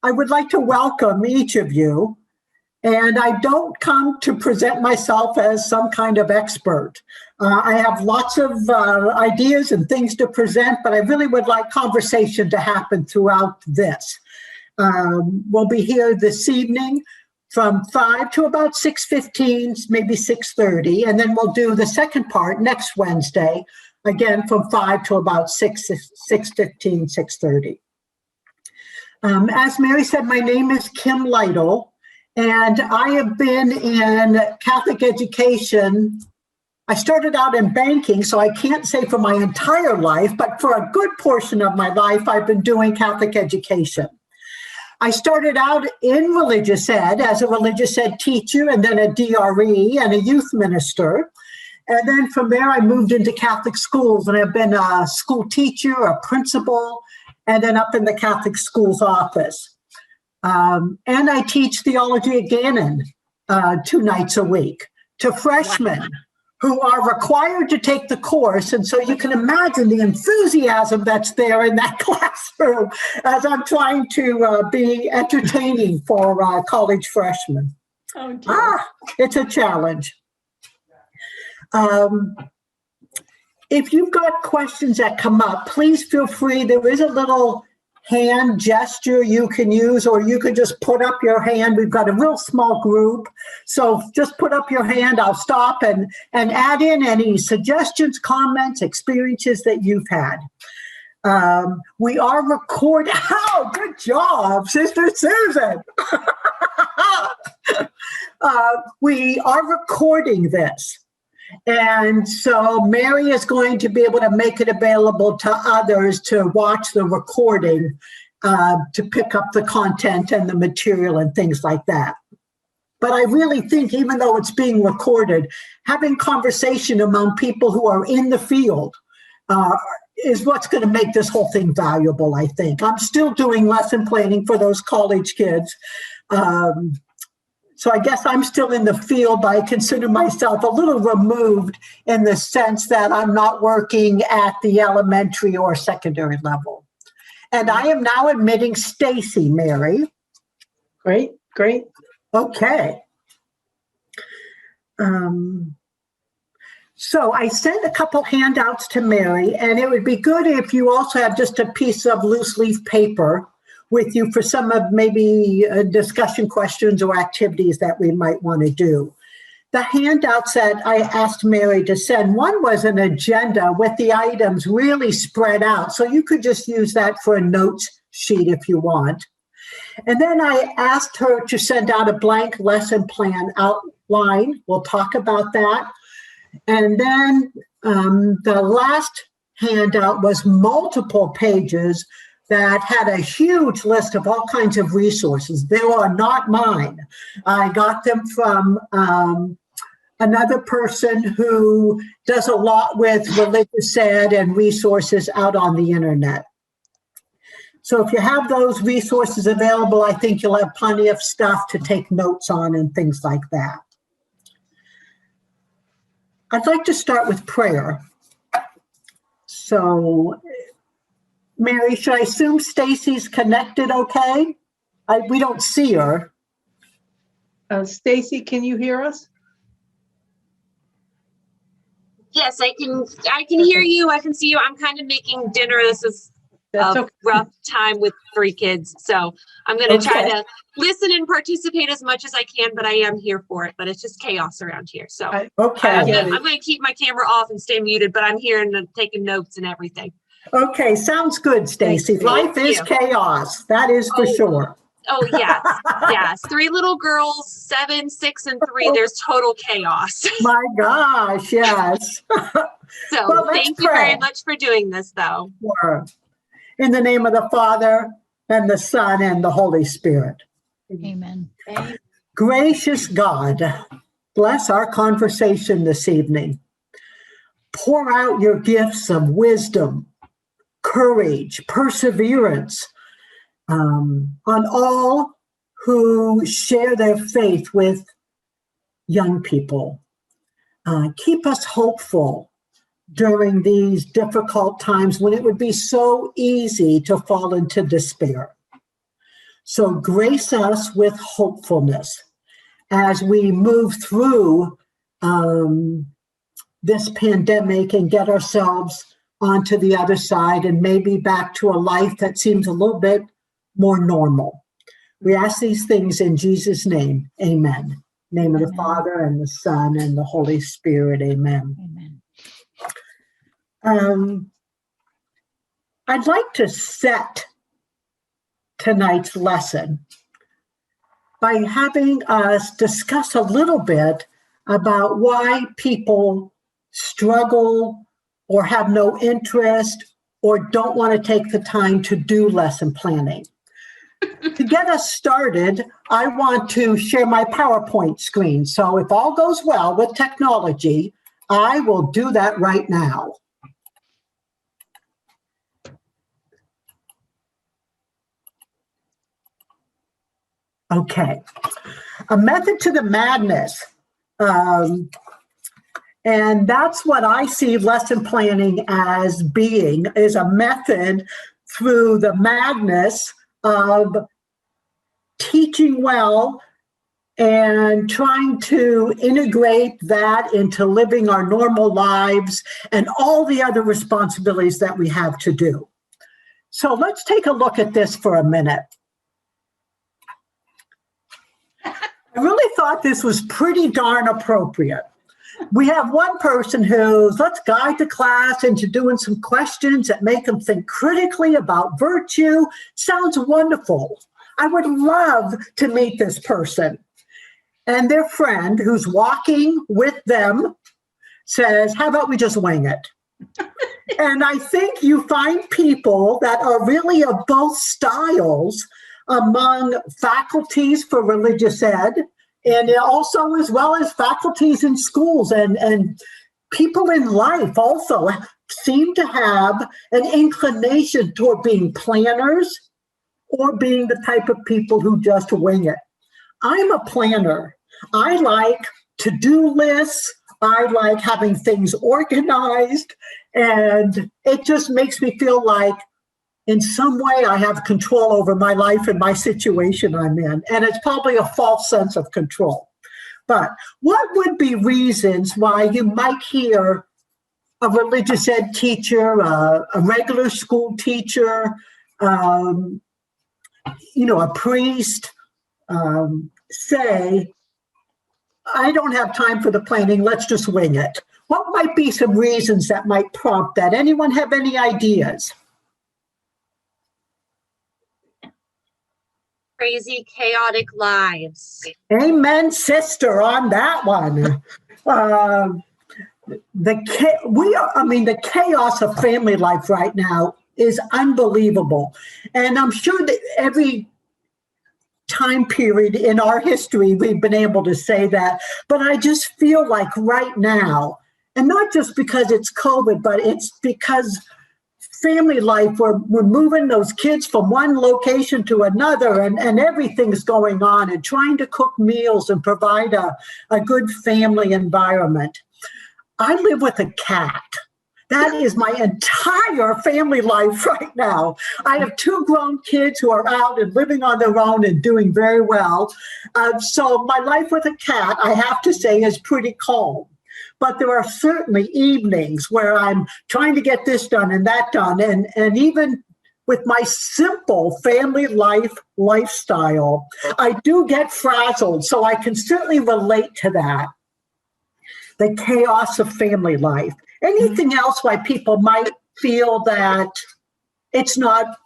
I would like to welcome each of you. And I don't come to present myself as some kind of expert. I have lots of ideas and things to present, but I really would like conversation to happen throughout this. We'll be here this evening from 5 to about 6:15, maybe 6:30, and then we'll do the second part next Wednesday, again from 5 to about 6:15, 6:30. As Mary said, my name is Kim Lytle. And I have been in Catholic education. I started out in banking, so I can't say for my entire life, but for a good portion of my life, I've been doing Catholic education. I started out in religious ed as a religious ed teacher and then a DRE and a youth minister. And then from there, I moved into Catholic schools and I've been a school teacher, a principal, and then up in the Catholic schools office. And I teach theology at Gannon 2 nights a week to freshmen who are required to take the course. And so you can imagine the enthusiasm that's there in that classroom as I'm trying to be entertaining for college freshmen. Oh, dear. It's a challenge. If you've got questions that come up, please feel free. There is a little hand gesture you can use, or you could just put up your hand. We've got a real small group, so just put up your hand. I'll stop and add in any suggestions, comments, experiences that you've had. We are recording. Oh, good job, Sister Susan. We are recording this. And so Mary is going to be able to make it available to others to watch the recording, to pick up the content and the material and things like that. But I really think, even though it's being recorded, having conversation among people who are in the field is what's going to make this whole thing valuable, I think. I'm still doing lesson planning for those college kids. So I guess I'm still in the field, but I consider myself a little removed in the sense that I'm not working at the elementary or secondary level. And I am now admitting Stacy, Mary. Great. Okay. So I sent a couple handouts to Mary, and it would be good if you also have just a piece of loose leaf paper with you for some of maybe discussion questions or activities that we might want to do. The handouts that I asked Mary to send, one was an agenda with the items really spread out. So you could just use that for a notes sheet if you want. And then I asked her to send out a blank lesson plan outline. We'll talk about that. And then the last handout was multiple pages that had a huge list of all kinds of resources. They are not mine. I got them from another person who does a lot with religious ed and resources out on the internet. So if you have those resources available, I think you'll have plenty of stuff to take notes on and things like that. I'd like to start with prayer. So, Mary, should I assume Stacy's connected okay? We don't see her. Stacy, can you hear us? Yes, I can hear you. I can see you. I'm kind of making dinner. This is a rough time with 3 kids. So I'm going to try to listen and participate as much as I can, but I am here for it. But it's just chaos around here. So I'm going to keep my camera off and stay muted, but I'm here and taking notes and everything. Okay, sounds good, Stacy. Life is chaos. That is for sure. Oh, yes. Yes. 3 little girls, 7, 6, and 3. There's total chaos. My gosh, yes. So well, thank you very much for doing this, though. Sure. In the name of the Father, and the Son, and the Holy Spirit. Amen. Gracious God, bless our conversation this evening. Pour out your gifts of wisdom, courage, perseverance on all who share their faith with young people. Keep us hopeful during these difficult times when it would be so easy to fall into despair. So grace us with hopefulness as we move through this pandemic and get ourselves onto the other side and maybe back to a life that seems a little bit more normal. We ask these things in Jesus' name. Amen. Name of the Father and the Son and the Holy Spirit. Amen. I'd like to set tonight's lesson by having us discuss a little bit about why people struggle or have no interest or don't want to take the time to do lesson planning. To get us started, I want to share my PowerPoint screen. So if all goes well with technology, I will do that right now. Okay, a method to the madness. And that's what I see lesson planning as being, is a method through the madness of teaching well and trying to integrate that into living our normal lives and all the other responsibilities that we have to do. So let's take a look at this for a minute. I really thought this was pretty darn appropriate. We have one person who's, let's guide the class into doing some questions that make them think critically about virtue. Sounds wonderful. I would love to meet this person. And their friend who's walking with them says, how about we just wing it? And I think you find people that are really of both styles among faculties for religious ed, and also as well as faculties in schools, and people in life also seem to have an inclination toward being planners or being the type of people who just wing it. I'm a planner. I like to-do lists. I like having things organized, and it just makes me feel like in some way I have control over my life and my situation I'm in. And it's probably a false sense of control. But what would be reasons why you might hear a religious ed teacher, a regular school teacher, a priest say, I don't have time for the planning, let's just wing it? What might be some reasons that might prompt that? Anyone have any ideas? Crazy, chaotic lives. Amen, sister, on that one. The chaos of family life right now is unbelievable. And I'm sure that every time period in our history, we've been able to say that. But I just feel like right now, and not just because it's COVID, but it's because family life, we're moving those kids from one location to another, and everything's going on, and trying to cook meals and provide a good family environment. I live with a cat. That is my entire family life right now. I have 2 grown kids who are out and living on their own and doing very well. So my life with a cat, I have to say, is pretty calm. But there are certainly evenings where I'm trying to get this done and that done. And even with my simple family lifestyle, I do get frazzled. So I can certainly relate to that. The chaos of family life. Anything else why people might feel that it's not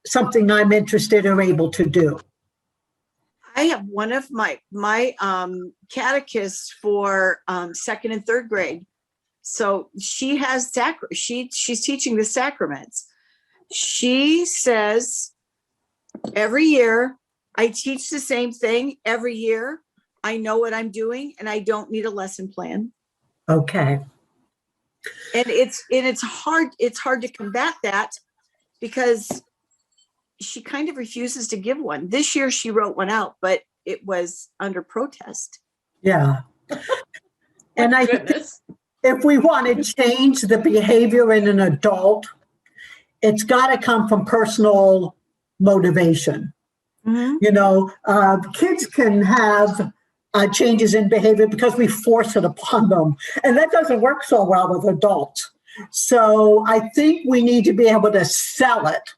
something I'm interested or able to do? I have one of my catechists for 2nd and 3rd grade. So she has she's teaching the sacraments. She says every year I teach the same thing every year. I know what I'm doing and I don't need a lesson plan. Okay. And it's hard to combat that because she kind of refuses to give one. This year she wrote one out, but it was under protest. Yeah. And I think if we want to change the behavior in an adult, it's got to come from personal motivation. Kids can have changes in behavior because we force it upon them. And that doesn't work so well with adults. So I think we need to be able to sell it,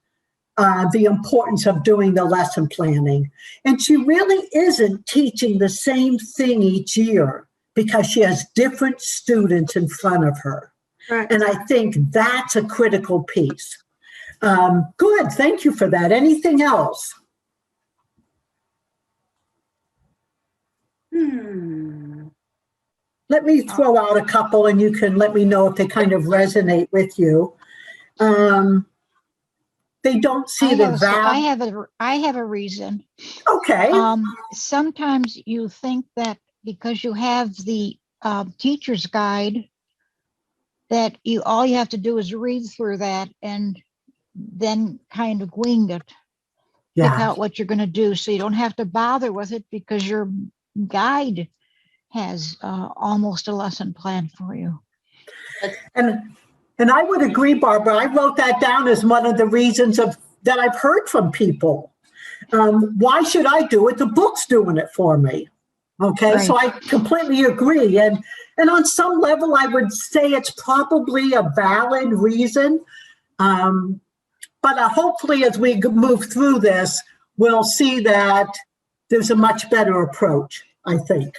the importance of doing the lesson planning. And she really isn't teaching the same thing each year because she has different students in front of her. Right. And I think that's a critical piece. Good. Thank you for that. Anything else? Let me throw out a couple and you can let me know if they kind of resonate with you. They don't see the value. I have a reason. Okay. Sometimes you think that because you have the teacher's guide, that all you have to do is read through that and then kind of wing it. Yeah. Pick out what you're going to do, so you don't have to bother with it because your guide has almost a lesson plan for you. And I would agree, Barbara. I wrote that down as one of the reasons that I've heard from people. Why should I do it? The book's doing it for me. Okay, Right. So I completely agree. And on some level, I would say it's probably a valid reason. But hopefully, as we move through this, we'll see that there's a much better approach, I think.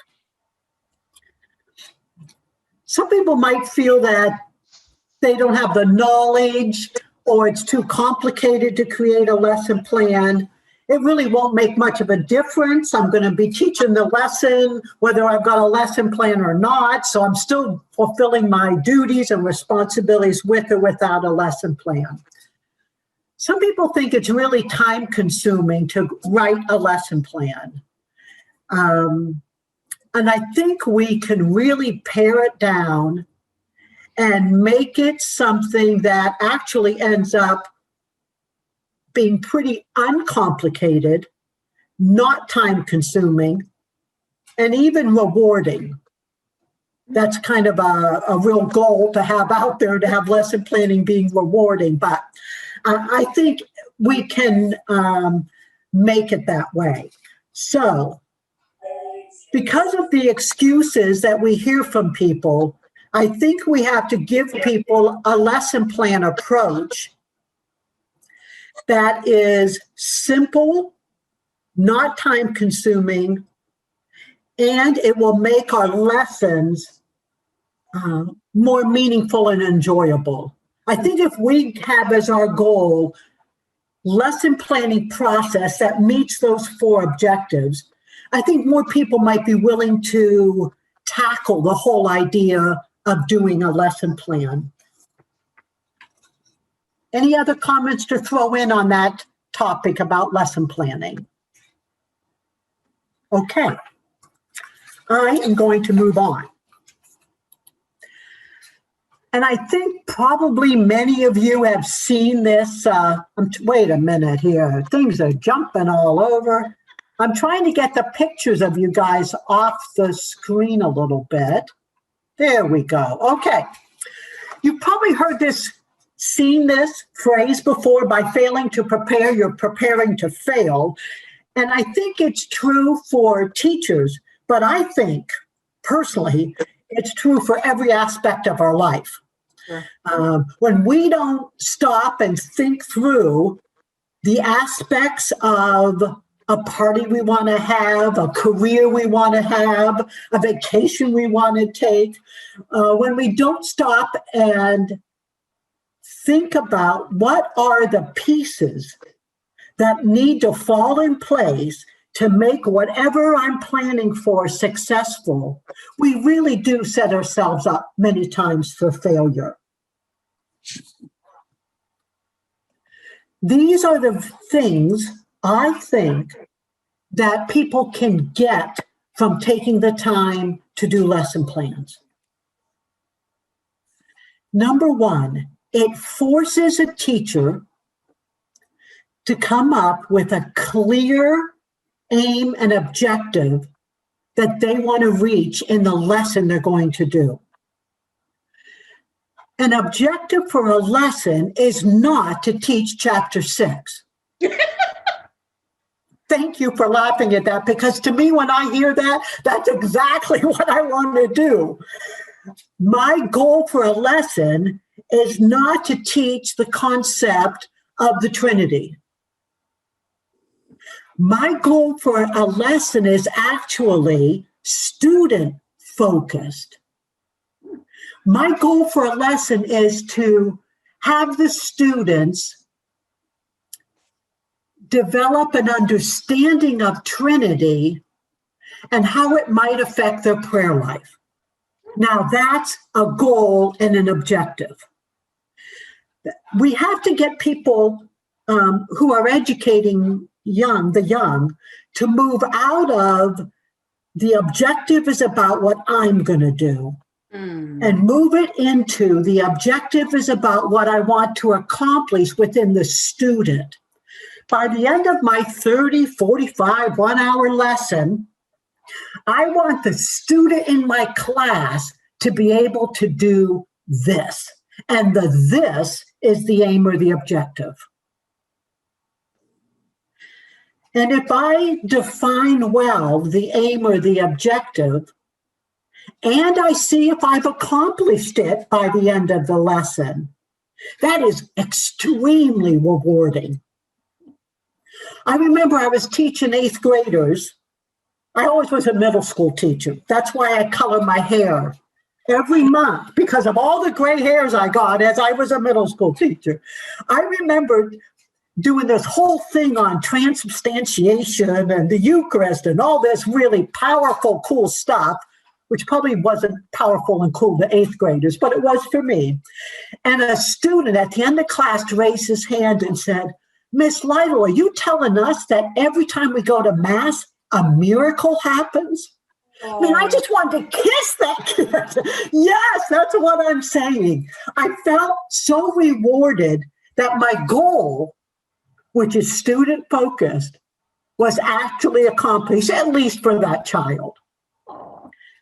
Some people might feel that they don't have the knowledge or it's too complicated to create a lesson plan. It really won't make much of a difference. I'm going to be teaching the lesson whether I've got a lesson plan or not. So I'm still fulfilling my duties and responsibilities with or without a lesson plan. Some people think it's really time consuming to write a lesson plan. And I think we can really pare it down and make it something that actually ends up being pretty uncomplicated, not time consuming, and even rewarding. That's kind of a real goal to have out there, to have lesson planning being rewarding. But I think we can make it that way. So because of the excuses that we hear from people, I think we have to give people a lesson plan approach that is simple, not time consuming, and it will make our lessons more meaningful and enjoyable. I think if we have as our goal lesson planning process that meets those 4 objectives, I think more people might be willing to tackle the whole idea of doing a lesson plan. Any other comments to throw in on that topic about lesson planning? Okay, I am going to move on. And I think probably many of you have seen this. Wait a minute here. Things are jumping all over. I'm trying to get the pictures of you guys off the screen a little bit. There we go. Okay. You've probably seen this phrase before: by failing to prepare, you're preparing to fail. And I think it's true for teachers, but I think personally, it's true for every aspect of our life. Sure. When we don't stop and think through the aspects of a party we want to have, a career we want to have, a vacation we want to take, when we don't stop and think about what are the pieces that need to fall in place to make whatever I'm planning for successful, we really do set ourselves up many times for failure. These are the things I think that people can get from taking the time to do lesson plans. Number 1, it forces a teacher to come up with a clear aim and objective that they want to reach in the lesson they're going to do. An objective for a lesson is not to teach chapter 6. Thank you for laughing at that, because to me, when I hear that, that's exactly what I want to do. My goal for a lesson is not to teach the concept of the Trinity. My goal for a lesson is actually student focused. My goal for a lesson is to have the students develop an understanding of Trinity and how it might affect their prayer life. Now, that's a goal and an objective. We have to get people who are educating the young, to move out of the objective is about what I'm going to do, and move it into the objective is about what I want to accomplish within the student. By the end of my 30, 45, 1 hour lesson, I want the student in my class to be able to do this. And the this is the aim or the objective. And if I define well the aim or the objective, and I see if I've accomplished it by the end of the lesson, that is extremely rewarding. I remember I was teaching 8th graders. I always was a middle school teacher. That's why I color my hair every month, because of all the gray hairs I got as I was a middle school teacher. I remember doing this whole thing on transubstantiation and the Eucharist and all this really powerful, cool stuff, which probably wasn't powerful and cool to 8th graders, but it was for me. And a student at the end of class raised his hand and said, "Miss Lytle, are you telling us that every time we go to Mass, a miracle happens?" I mean, I just wanted to kiss that kid. Yes, that's what I'm saying. I felt so rewarded that my goal, which is student focused, was actually accomplished, at least for that child.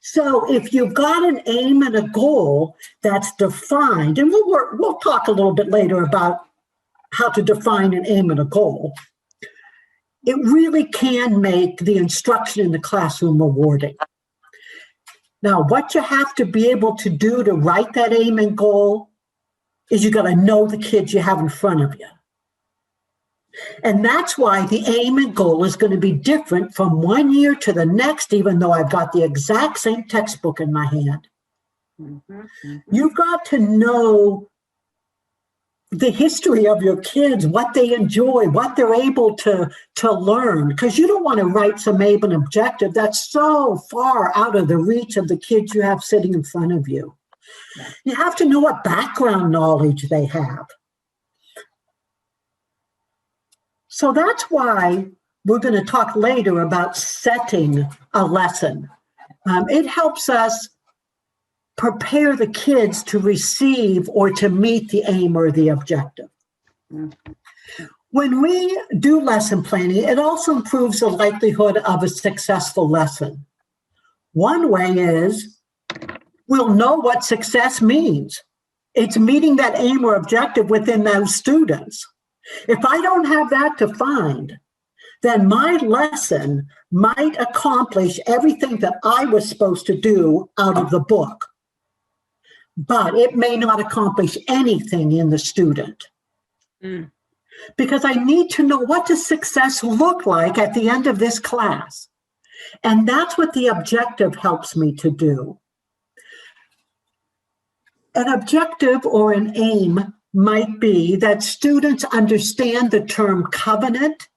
So if you've got an aim and a goal that's defined, and we'll talk a little bit later about how to define an aim and a goal, it really can make the instruction in the classroom rewarding. Now, what you have to be able to do to write that aim and goal is you got to know the kids you have in front of you. And that's why the aim and goal is going to be different from one year to the next, even though I've got the exact same textbook in my hand. You've got to know the history of your kids, what they enjoy, what they're able to learn, because you don't want to write some aim and objective that's so far out of the reach of the kids you have sitting in front of you. You have to know what background knowledge they have. So that's why we're going to talk later about setting a lesson. It helps us prepare the kids to receive or to meet the aim or the objective. When we do lesson planning, it also improves the likelihood of a successful lesson. One way is we'll know what success means. It's meeting that aim or objective within those students. If I don't have that defined, then my lesson might accomplish everything that I was supposed to do out of the book, but it may not accomplish anything in the student. Because I need to know, what does success look like at the end of this class? And that's what the objective helps me to do. An objective or an aim might be that students understand the term covenant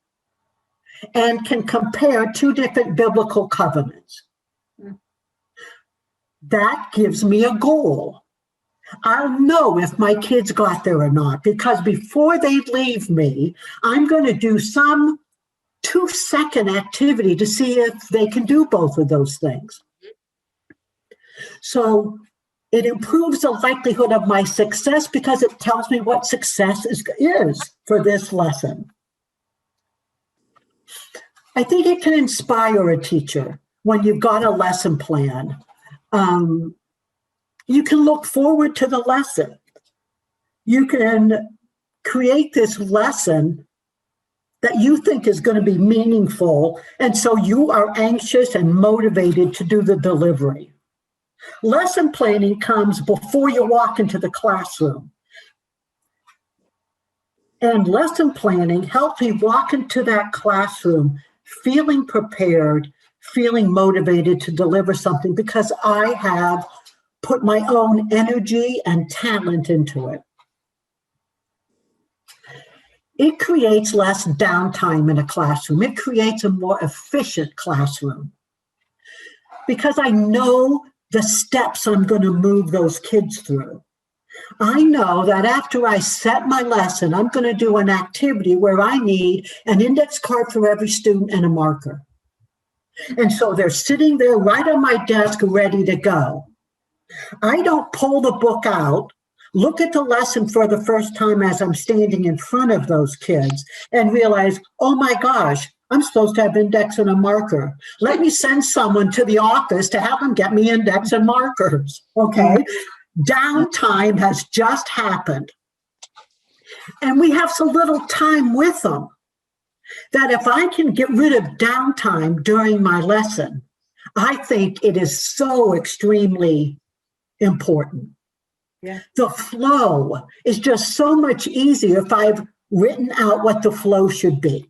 and can compare two different biblical covenants. That gives me a goal. I'll know if my kids got there or not, because before they leave me, I'm going to do some 2-second activity to see if they can do both of those things. So it improves the likelihood of my success because it tells me what success is for this lesson. I think it can inspire a teacher when you've got a lesson plan. You can look forward to the lesson. You can create this lesson that you think is going to be meaningful, and so you are anxious and motivated to do the delivery. Lesson planning comes before you walk into the classroom. And lesson planning helps me walk into that classroom feeling prepared, feeling motivated to deliver something because I have put my own energy and talent into it. It creates less downtime in a classroom. It creates a more efficient classroom because I know the steps I'm going to move those kids through. I know that after I set my lesson, I'm going to do an activity where I need an index card for every student and a marker. And so they're sitting there right on my desk ready to go. I don't pull the book out, look at the lesson for the first time as I'm standing in front of those kids and realize, oh my gosh, I'm supposed to have index and a marker. Let me send someone to the office to have them get me index and markers, okay? Downtime has just happened. And we have so little time with them that if I can get rid of downtime during my lesson, I think it is so extremely important. Yeah. The flow is just so much easier if I've written out what the flow should be.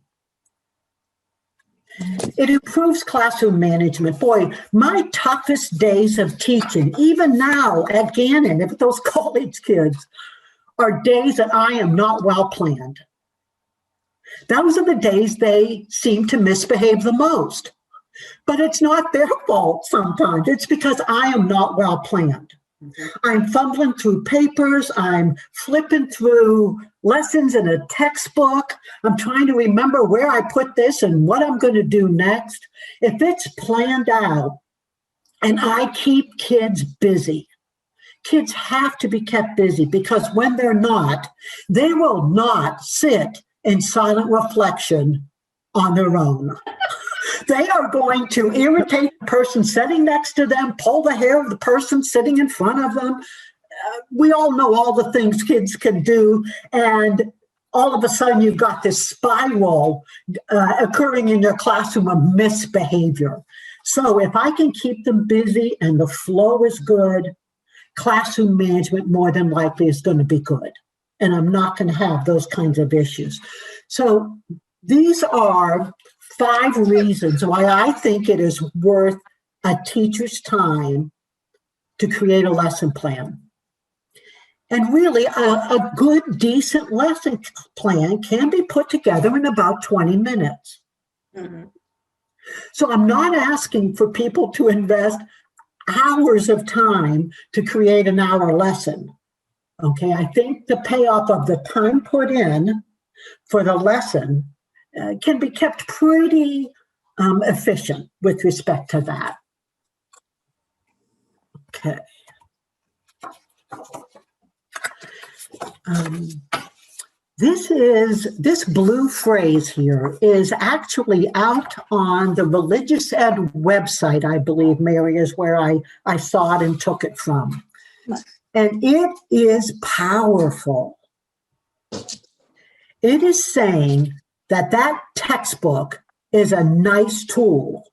It improves classroom management. Boy, my toughest days of teaching, even now at Gannon, with those college kids, are days that I am not well planned. Those are the days they seem to misbehave the most. But it's not their fault sometimes. It's because I am not well planned. I'm fumbling through papers. I'm flipping through lessons in a textbook. I'm trying to remember where I put this and what I'm going to do next. If it's planned out and I keep kids busy, kids have to be kept busy because when they're not, they will not sit in silent reflection on their own. They are going to irritate the person sitting next to them, pull the hair of the person sitting in front of them. We all know all the things kids can do. And all of a sudden, you've got this spiral occurring in your classroom of misbehavior. So if I can keep them busy and the flow is good, classroom management more than likely is going to be good. And I'm not going to have those kinds of issues. So these are 5 reasons why I think it is worth a teacher's time to create a lesson plan. And really, a good, decent lesson plan can be put together in about 20 minutes. Mm-hmm. So I'm not asking for people to invest hours of time to create an hour lesson. Okay, I think the payoff of the time put in for the lesson can be kept pretty efficient with respect to that. Okay. This blue phrase here is actually out on the Religious Ed website, I believe, Mary, is where I saw it and took it from. And it is powerful. It is saying that textbook is a nice tool,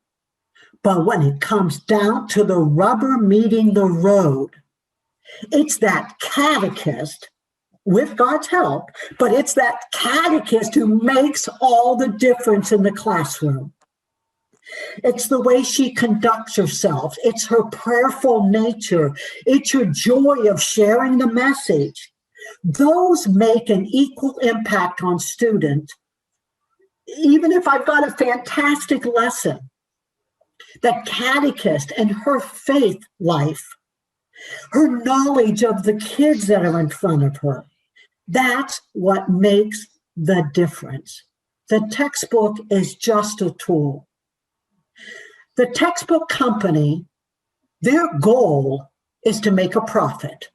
but when it comes down to the rubber meeting the road, it's that catechist, with God's help, but it's that catechist who makes all the difference in the classroom. It's the way she conducts herself. It's her prayerful nature. It's her joy of sharing the message. Those make an equal impact on students. Even if I've got a fantastic lesson, the catechist and her faith life, her knowledge of the kids that are in front of her, that's what makes the difference. The textbook is just a tool. The textbook company, their goal is to make a profit.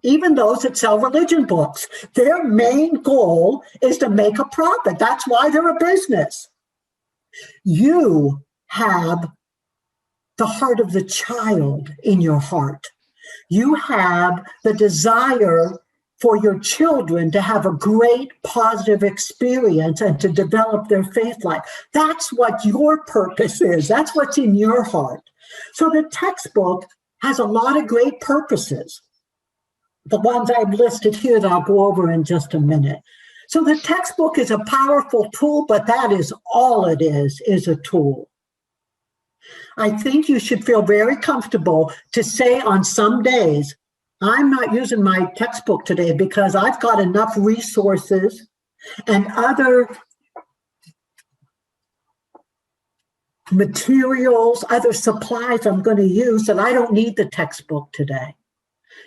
Even those that sell religion books, their main goal is to make a profit. That's why they're a business. You have the heart of the child in your heart. You have the desire for your children to have a great positive experience and to develop their faith life. That's what your purpose is. That's what's in your heart. So the textbook has a lot of great purposes. The ones I've listed here that I'll go over in just a minute. So the textbook is a powerful tool, but that is all it is a tool. I think you should feel very comfortable to say on some days, I'm not using my textbook today because I've got enough resources and other materials, other supplies I'm going to use that I don't need the textbook today.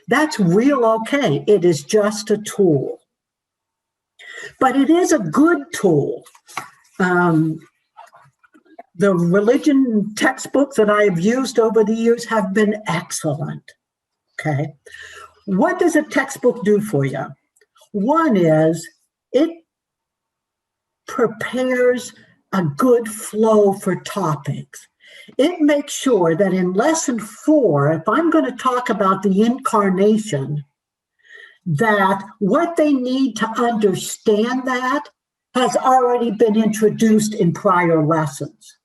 That's real okay. It is just a tool. But it is a good tool. The religion textbooks that I have used over the years have been excellent. Okay. What does a textbook do for you? One is it prepares a good flow for topics. It makes sure that in lesson 4, if I'm going to talk about the incarnation, that what they need to understand that has already been introduced in prior lessons.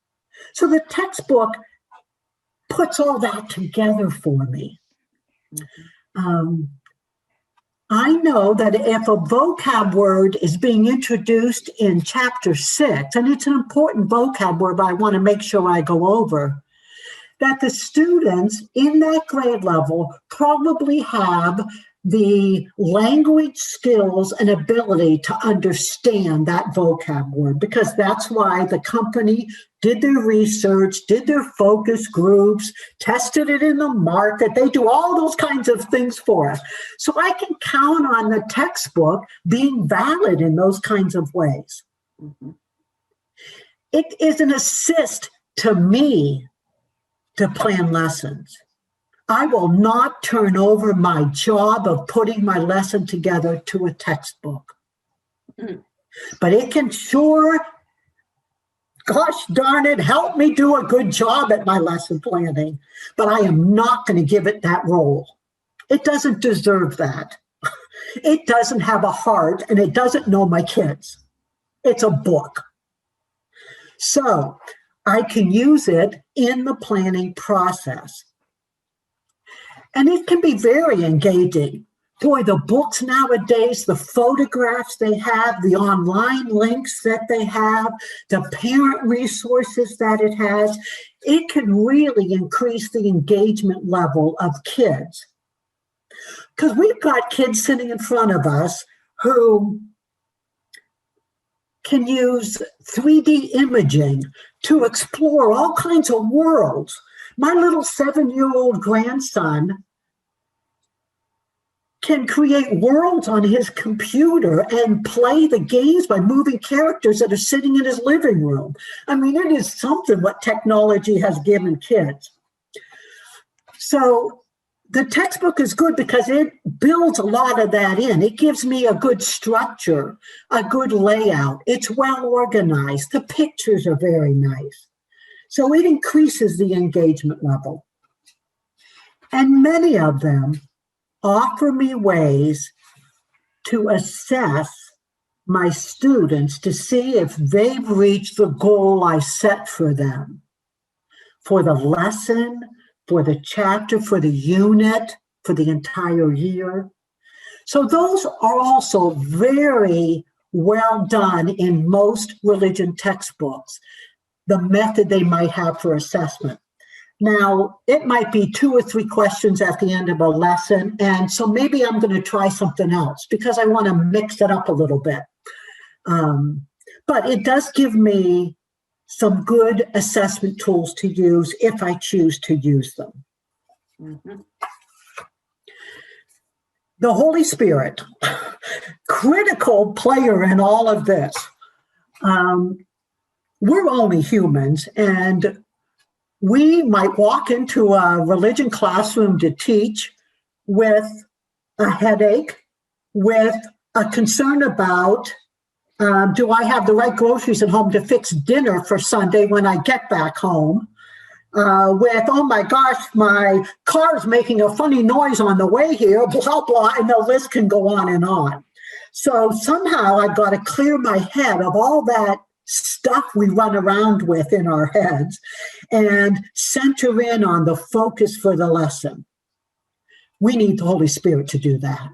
So the textbook puts all that together for me. I know that if a vocab word is being introduced in chapter 6, and it's an important vocab word, but I want to make sure I go over, that the students in that grade level probably have the language skills and ability to understand that vocab word, because that's why the company did their research, did their focus groups, tested it in the market. They do all those kinds of things for us. So I can count on the textbook being valid in those kinds of ways. Mm-hmm. It is an assist to me to plan lessons. I will not turn over my job of putting my lesson together to a textbook. Mm. But it can sure, gosh darn it, help me do a good job at my lesson planning. But I am not going to give it that role. It doesn't deserve that. It doesn't have a heart, and it doesn't know my kids. It's a book. So I can use it in the planning process. And it can be very engaging. Boy, the books nowadays, the photographs they have, the online links that they have, the parent resources that it has, it can really increase the engagement level of kids. Because we've got kids sitting in front of us who can use 3D imaging to explore all kinds of worlds. My little 7-year-old grandson can create worlds on his computer and play the games by moving characters that are sitting in his living room. I mean, it is something what technology has given kids. So the textbook is good because it builds a lot of that in. It gives me a good structure, a good layout. It's well organized. The pictures are very nice. So it increases the engagement level. And many of them offer me ways to assess my students to see if they've reached the goal I set for them, for the lesson, for the chapter, for the unit, for the entire year. So those are also very well done in most religion textbooks, the method they might have for assessment. Now, it might be 2 or 3 questions at the end of a lesson, and so maybe I'm going to try something else because I want to mix it up a little bit. But it does give me some good assessment tools to use if I choose to use them. Mm-hmm. The Holy Spirit, critical player in all of this. We're only humans, and we might walk into a religion classroom to teach with a headache, with a concern about, do I have the right groceries at home to fix dinner for Sunday when I get back home? with, oh my gosh, my car's making a funny noise on the way here, blah, blah, and the list can go on and on. So somehow I've got to clear my head of all that stuff we run around with in our heads and center in on the focus for the lesson. We need the Holy Spirit to do that.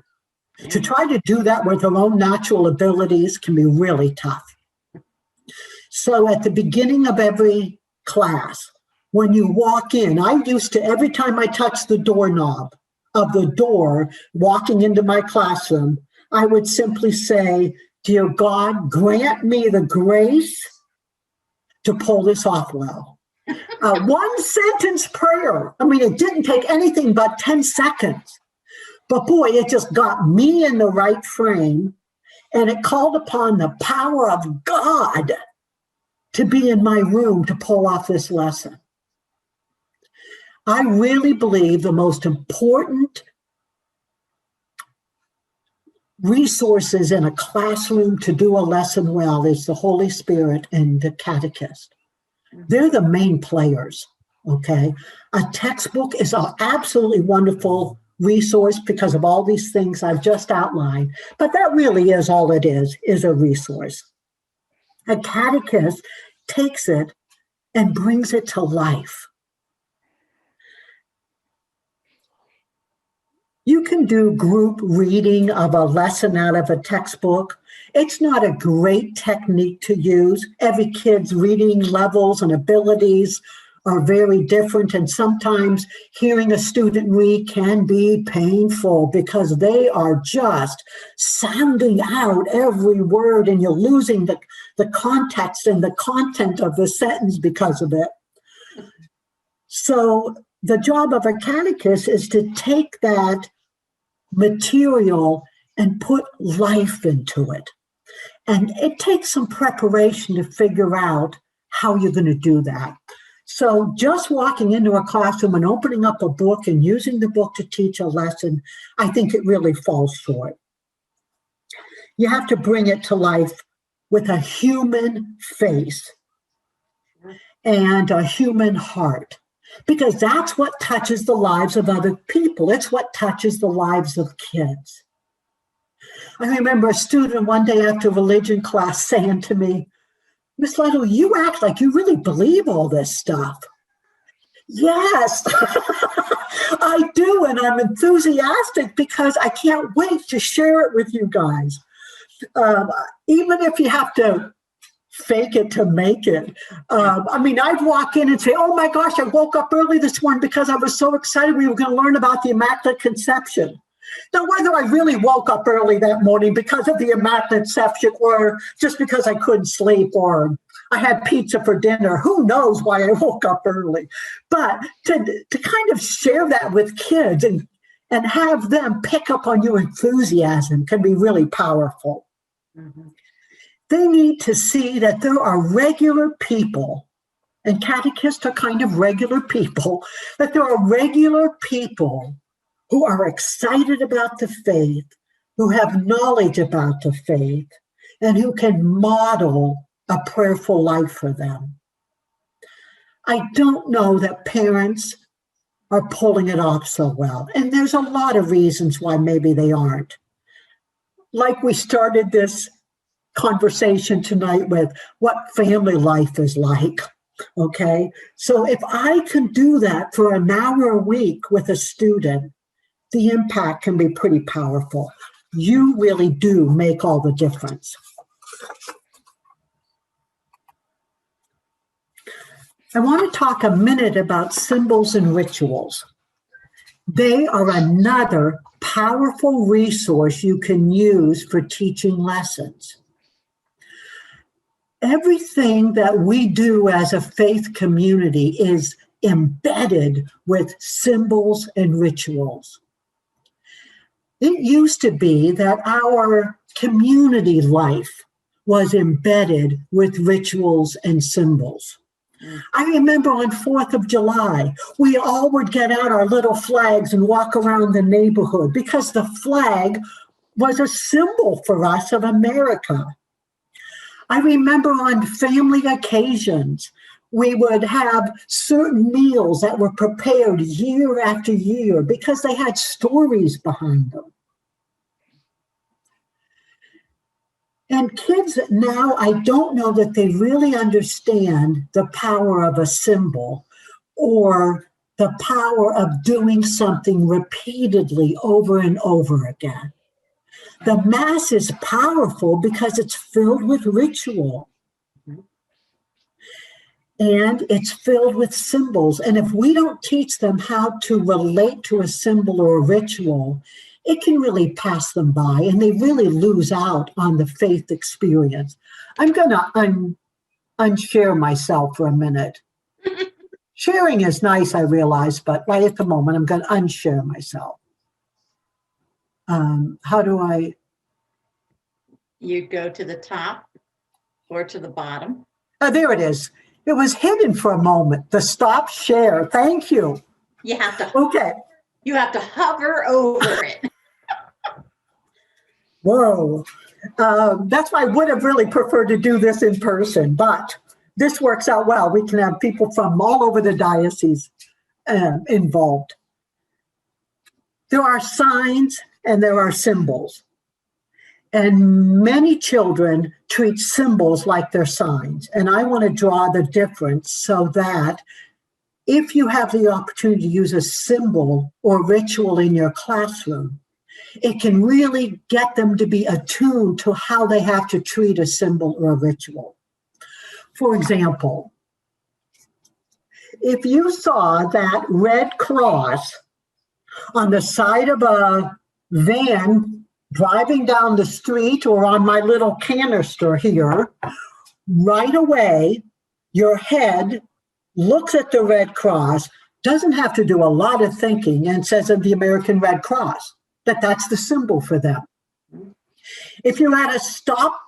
To try to do that with our own natural abilities can be really tough. So at the beginning of every class, when you walk in, I used to, every time I touched the doorknob of the door, walking into my classroom, I would simply say, dear God, grant me the grace to pull this off well. One sentence prayer. I mean, it didn't take anything but 10 seconds. But boy, it just got me in the right frame, and it called upon the power of God to be in my room to pull off this lesson. I really believe the most important resources in a classroom to do a lesson well is the Holy Spirit and the catechist. They're the main players, okay? A textbook is an absolutely wonderful resource because of all these things I've just outlined, but that really is all it is a resource. A catechist takes it and brings it to life. You can do group reading of a lesson out of a textbook. It's not a great technique to use. Every kid's reading levels and abilities are very different, and sometimes hearing a student read can be painful because they are just sounding out every word, and you're losing the context and the content of the sentence because of it. So the job of a catechist is to take that material and put life into it. And it takes some preparation to figure out how you're going to do that. So just walking into a classroom and opening up a book and using the book to teach a lesson, I think it really falls short. You have to bring it to life with a human face and a human heart, because that's what touches the lives of other people. It's what touches the lives of kids. I remember a student one day after religion class saying to me, Miss Lytle, you act like you really believe all this stuff. Yes, I do, and I'm enthusiastic because I can't wait to share it with you guys. Even if you have to fake it to make it. I mean, I'd walk in and say, oh my gosh, I woke up early this morning because I was so excited we were going to learn about the Immaculate Conception. Now, whether I really woke up early that morning because of the Immaculate Conception or just because I couldn't sleep or I had pizza for dinner, who knows why I woke up early. But to kind of share that with kids and have them pick up on your enthusiasm can be really powerful. Mm-hmm. They need to see that there are regular people, and catechists are kind of regular people, that there are regular people who are excited about the faith, who have knowledge about the faith, and who can model a prayerful life for them. I don't know that parents are pulling it off so well, and there's a lot of reasons why maybe they aren't. Like we started this conversation tonight with what family life is like, okay? So if I can do that for an hour a week with a student, the impact can be pretty powerful. You really do make all the difference. I want to talk a minute about symbols and rituals. They are another powerful resource you can use for teaching lessons. Everything that we do as a faith community is embedded with symbols and rituals. It used to be that our community life was embedded with rituals and symbols. I remember on 4th of July, we all would get out our little flags and walk around the neighborhood because the flag was a symbol for us of America. I remember on family occasions, We would have certain meals that were prepared year after year because they had stories behind them. And kids now, I don't know that they really understand the power of a symbol or the power of doing something repeatedly over and over again. The Mass is powerful because it's filled with ritual. And it's filled with symbols. And if we don't teach them how to relate to a symbol or a ritual, it can really pass them by and they really lose out on the faith experience. I'm going to unshare myself for a minute. Sharing is nice, I realize, but right at the moment, I'm going to unshare myself. How do I? You go to the top or to the bottom. Oh, there it is. It was hidden for a moment. The stop share. Thank you. You have to. Okay. You have to hover over it. Whoa. That's why I would have really preferred to do this in person, but this works out well. We can have people from all over the diocese involved. There are signs and there are symbols. And many children treat symbols like they're signs. And I want to draw the difference so that if you have the opportunity to use a symbol or ritual in your classroom, it can really get them to be attuned to how they have to treat a symbol or a ritual. For example, if you saw that red cross on the side of a van driving down the street or on my little canister here, right away, your head looks at the Red Cross, doesn't have to do a lot of thinking, and says of the American Red Cross, that's the symbol for them. If you're at a stop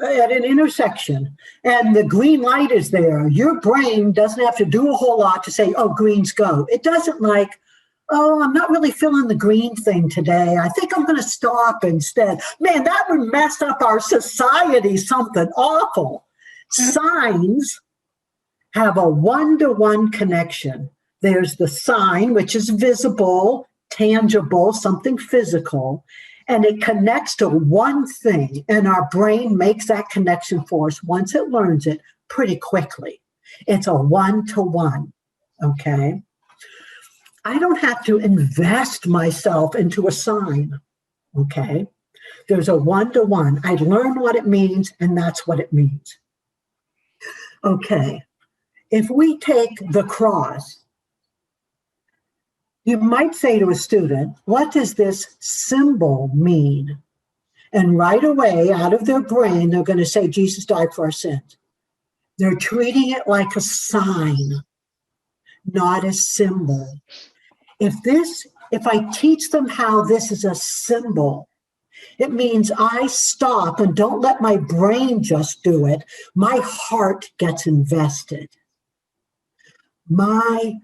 at an intersection and the green light is there, your brain doesn't have to do a whole lot to say, oh, greens go. It doesn't like, oh, I'm not really feeling the green thing today. I think I'm going to stop instead. Man, that would mess up our society, something awful. Signs have a one-to-one connection. There's the sign, which is visible, tangible, something physical, and it connects to one thing, and our brain makes that connection for us once it learns it pretty quickly. It's a one-to-one, okay? I don't have to invest myself into a sign, okay? There's a one-to-one. I learn what it means, and that's what it means. Okay, if we take the cross, you might say to a student, what does this symbol mean? And right away, out of their brain, they're going to say, Jesus died for our sins. They're treating it like a sign, not a symbol. If I teach them how this is a symbol, it means I stop and don't let my brain just do it. My heart gets invested. My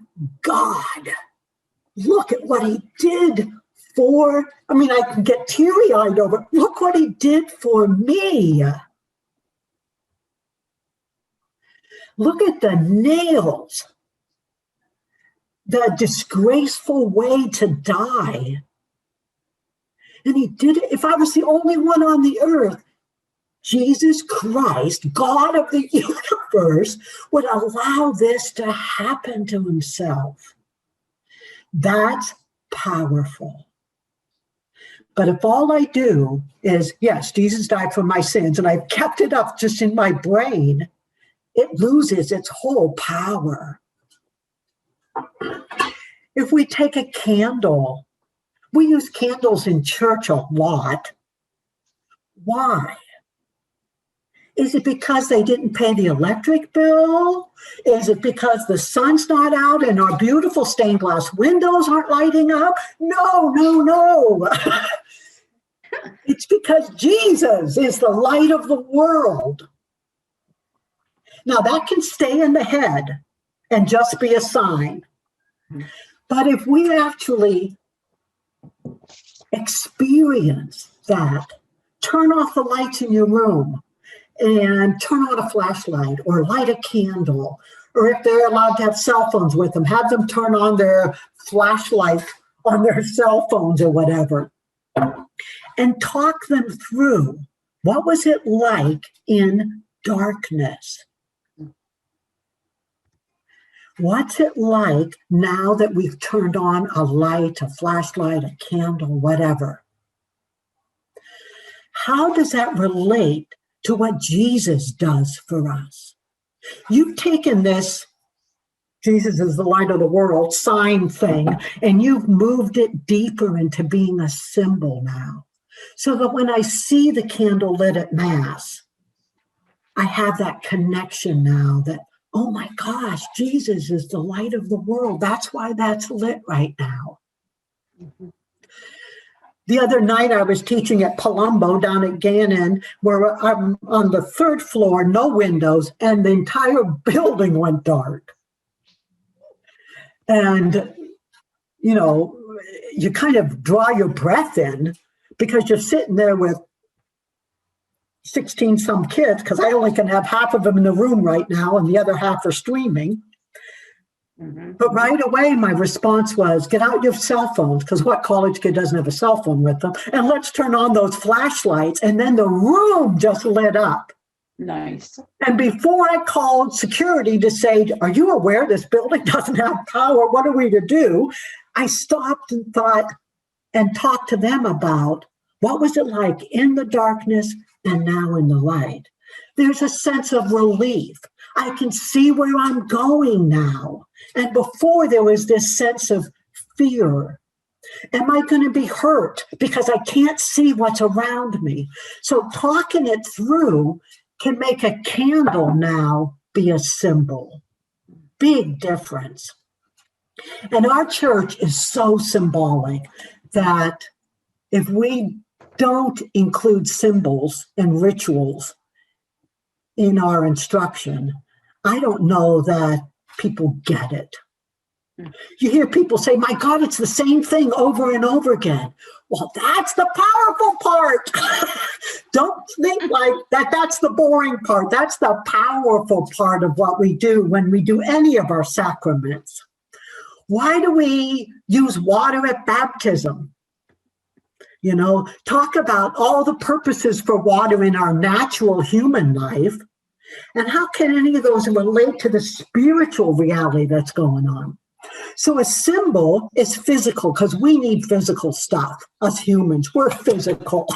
God, look at what he did I can get teary-eyed over it. Look what he did for me. Look at the nails. The disgraceful way to die. And he did it. If I was the only one on the earth, Jesus Christ, God of the universe, would allow this to happen to himself. That's powerful. But if all I do is, yes, Jesus died for my sins, and I've kept it up just in my brain, it loses its whole power. If we take a candle, we use candles in church a lot. Why? Is it because they didn't pay the electric bill? Is it because the sun's not out and our beautiful stained glass windows aren't lighting up? No. It's because Jesus is the light of the world. Now that can stay in the head and just be a sign. But if we actually experience that, turn off the lights in your room and turn on a flashlight or light a candle or if they're allowed to have cell phones with them, have them turn on their flashlight on their cell phones or whatever, and talk them through what was it like in darkness. What's it like now that we've turned on a light, a flashlight, a candle, whatever? How does that relate to what Jesus does for us? You've taken this, Jesus is the light of the world, sign thing, and you've moved it deeper into being a symbol now. So that when I see the candle lit at Mass, I have that connection now that, oh my gosh, Jesus is the light of the world. That's why that's lit right now. Mm-hmm. The other night I was teaching at Palumbo down at Gannon, where I'm on the 3rd floor, no windows, and the entire building went dark. And, you know, you kind of draw your breath in because you're sitting there with 16 some kids, because I only can have half of them in the room right now and the other half are streaming. Mm-hmm. But right away, my response was, get out your cell phones, because what college kid doesn't have a cell phone with them? And let's turn on those flashlights. And then the room just lit up. Nice. And before I called security to say, are you aware this building doesn't have power? What are we to do? I stopped and thought and talked to them about what was it like in the darkness and now in the light. There's a sense of relief. I can see where I'm going now. And before there was this sense of fear. Am I going to be hurt because I can't see what's around me? So talking it through can make a candle now be a symbol. Big difference. And our church is so symbolic that if we don't include symbols and rituals in our instruction, I don't know that people get it. You hear people say, my God, it's the same thing over and over again. Well, that's the powerful part. Don't think like that. That's the boring part. That's the powerful part of what we do when we do any of our sacraments. Why do we use water at baptism? You know, talk about all the purposes for water in our natural human life. And how can any of those relate to the spiritual reality that's going on? So a symbol is physical because we need physical stuff. Us humans, we're physical.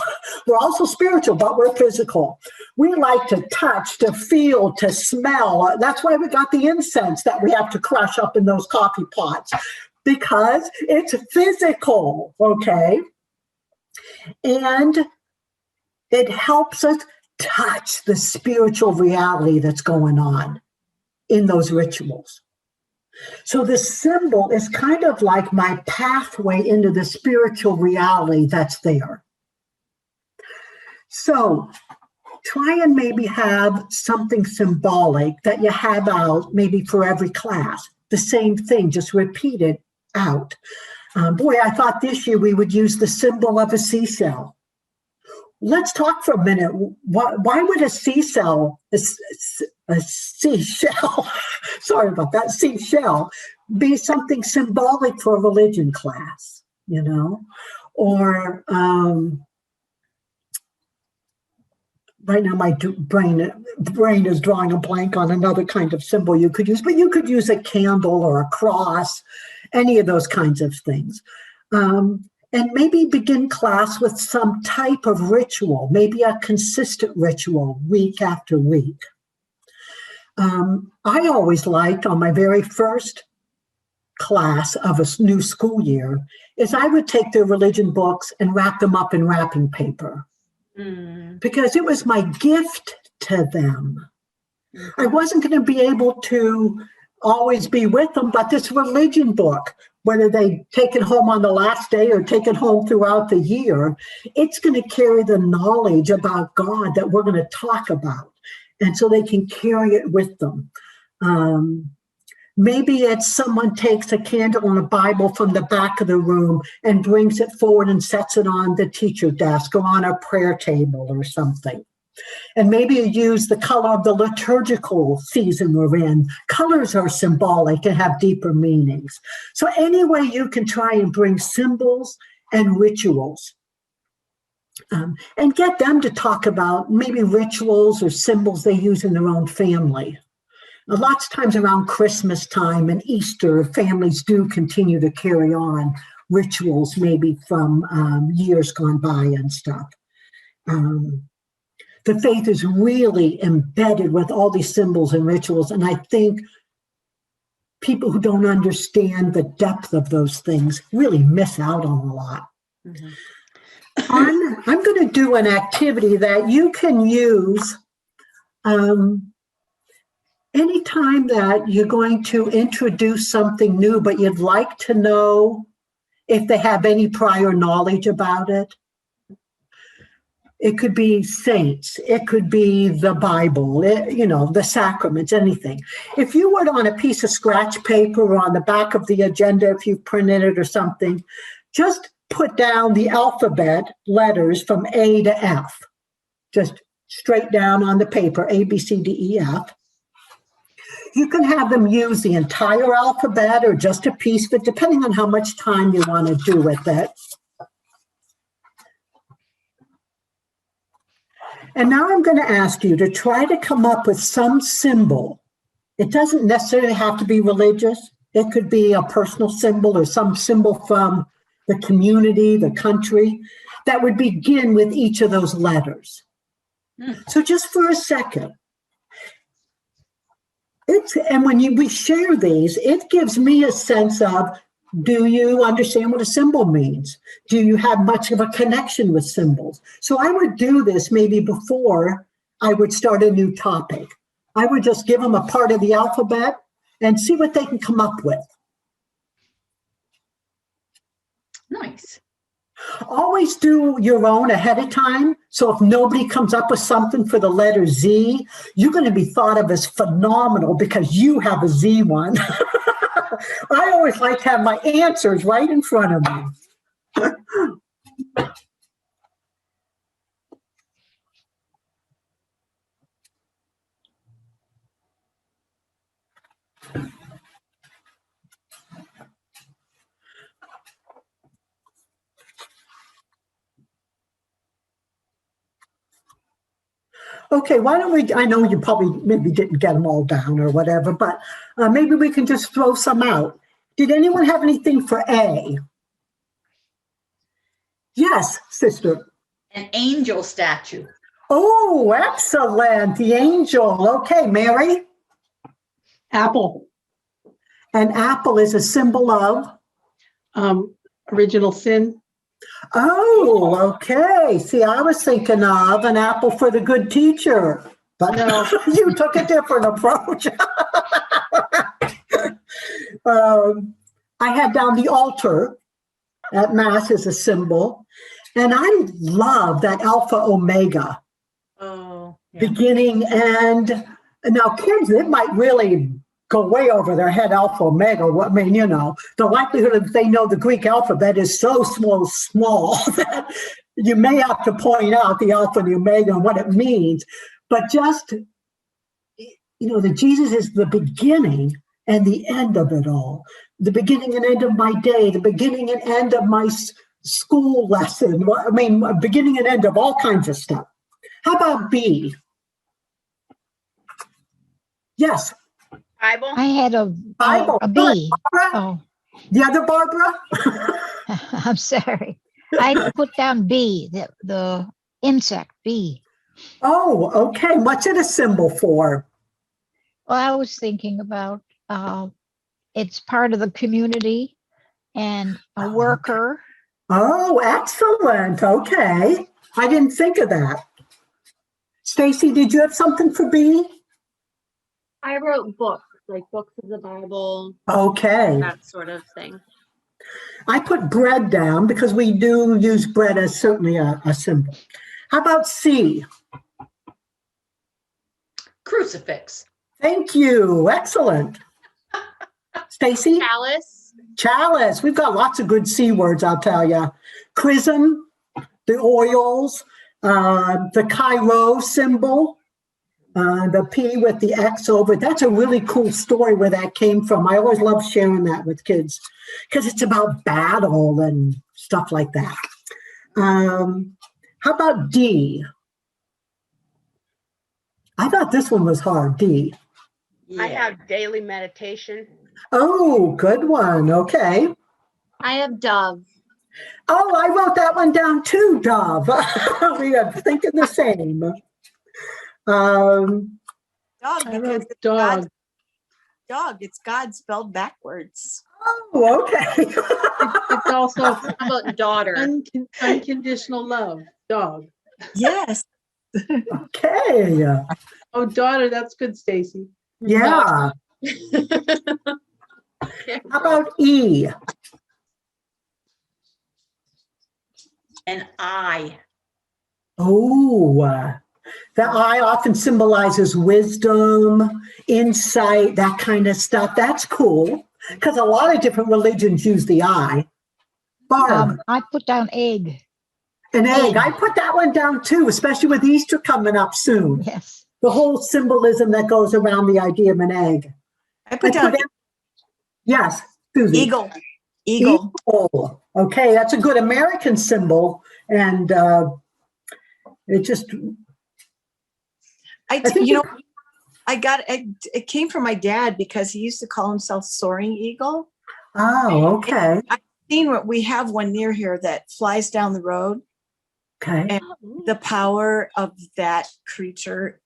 We're also spiritual, but we're physical. We like to touch, to feel, to smell. That's why we got the incense that we have to crush up in those coffee pots, because it's physical, okay? And it helps us touch the spiritual reality that's going on in those rituals. So the symbol is kind of like my pathway into the spiritual reality that's there. So try and maybe have something symbolic that you have out maybe for every class. The same thing, just repeat it out. Boy, I thought this year we would use the symbol of a seashell. Let's talk for a minute. Why would a seashell, sorry about that, seashell, be something symbolic for a religion class, you know? Or right now my brain is drawing a blank on another kind of symbol you could use, but you could use a candle or a cross, any of those kinds of things. And maybe begin class with some type of ritual, maybe a consistent ritual week after week. I always liked on my very first class of a new school year is I would take their religion books and wrap them up in wrapping paper because it was my gift to them. I wasn't going to be able to always be with them, but this religion book, whether they take it home on the last day or take it home throughout the year, it's going to carry the knowledge about God that we're going to talk about. And so they can carry it with them. Maybe it's someone takes a candle and a Bible from the back of the room and brings it forward and sets it on the teacher desk or on a prayer table or something. And maybe you use the color of the liturgical season we're in. Colors are symbolic and have deeper meanings. So any way you can try and bring symbols and rituals, and get them to talk about maybe rituals or symbols they use in their own family. Lots of times around Christmas time and Easter, families do continue to carry on rituals maybe from years gone by and stuff. The faith is really embedded with all these symbols and rituals, and I think people who don't understand the depth of those things really miss out on a lot. Mhm. I'm going to do an activity that you can use anytime that you're going to introduce something new, but you'd like to know if they have any prior knowledge about it. It could be saints. It could be the Bible, the sacraments, anything. If you would, on a piece of scratch paper or on the back of the agenda, if you've printed it or something, just put down the alphabet letters from A to F, just straight down on the paper, A, B, C, D, E, F. You can have them use the entire alphabet or just a piece of it, depending on how much time you want to do with it. And now I'm going to ask you to try to come up with some symbol. It doesn't necessarily have to be religious. It could be a personal symbol or some symbol from the community, the country, that would begin with each of those letters. So just for a second, and when we share these, it gives me a sense of, do you understand what a symbol means? Do you have much of a connection with symbols? So I would do this maybe before I would start a new topic. I would just give them a part of the alphabet and see what they can come up with. Nice. Always do your own ahead of time. So if nobody comes up with something for the letter Z, you're going to be thought of as phenomenal because you have a Z one. I always like to have my answers right in front of me. Okay, why don't we, I know you probably maybe didn't get them all down or whatever, but maybe we can just throw some out. Did anyone have anything for A? Yes, sister. An angel statue. Oh, excellent. The angel. Okay, Mary? Apple, An apple is a symbol of? original sin. Oh, okay. See, I was thinking of an apple for the good teacher, but No. you took a different approach. I had down the altar at Mass as a symbol, and I love that Alpha Omega, Oh, yeah. beginning and now kids, it might really go way over their head, Alpha Omega. I mean, the likelihood that they know the Greek alphabet is so small that you may have to point out the Alpha and the Omega and what it means. But just, that Jesus is the beginning and the end of it all. The beginning and end of my day, the beginning and end of my school lesson. I mean, beginning and end of all kinds of stuff. How about B? Yes. Bible. I had Bible. a B. Barbara? Oh, The other Barbara? I'm sorry. I put down B, the insect bee. Oh, okay. What's it a symbol for? Well, I was thinking about it's part of the community and a worker. Oh, excellent. Okay. I didn't think of that. Stacy, did you have something for B? I wrote books, like books of the Bible, Okay. that sort of thing. I put bread down because we do use bread as certainly a symbol. How about C? Crucifix. Thank you. Excellent. Stacy? Chalice. Chalice. We've got lots of good C words, I'll tell you. Chrism, the oils, The Chi-Rho symbol, the P with the X over. That's a really cool story where that came from. I always love sharing that with kids because it's about battle and stuff like that. How about D? I thought this one was hard, D. I have daily meditation. Oh, good one. Okay. I have Dove. Oh, I wrote that one down too, Dove. We are thinking the same. Dog, I because wrote it's dog. dog. It's God spelled backwards. Oh, okay. It's also How about daughter? unconditional love, dog. Yes. Okay. Oh, daughter, that's good, Stacy. Yeah. How about E? And I. Oh, the I often symbolizes wisdom, insight, that kind of stuff. That's cool because a lot of different religions use the I. Barb, I put down egg. an egg. I put that one down too, especially with Easter coming up soon. Yes. The whole symbolism that goes around the idea of an egg. I put down Yes, Susie. eagle. Eagle. Eagle. Okay, that's a good American symbol. And it just, I think you know, I got it. It came from my dad because he used to call himself Soaring Eagle. oh, okay. Seen what we have one near here that flies down the road, Okay. and the power of that creature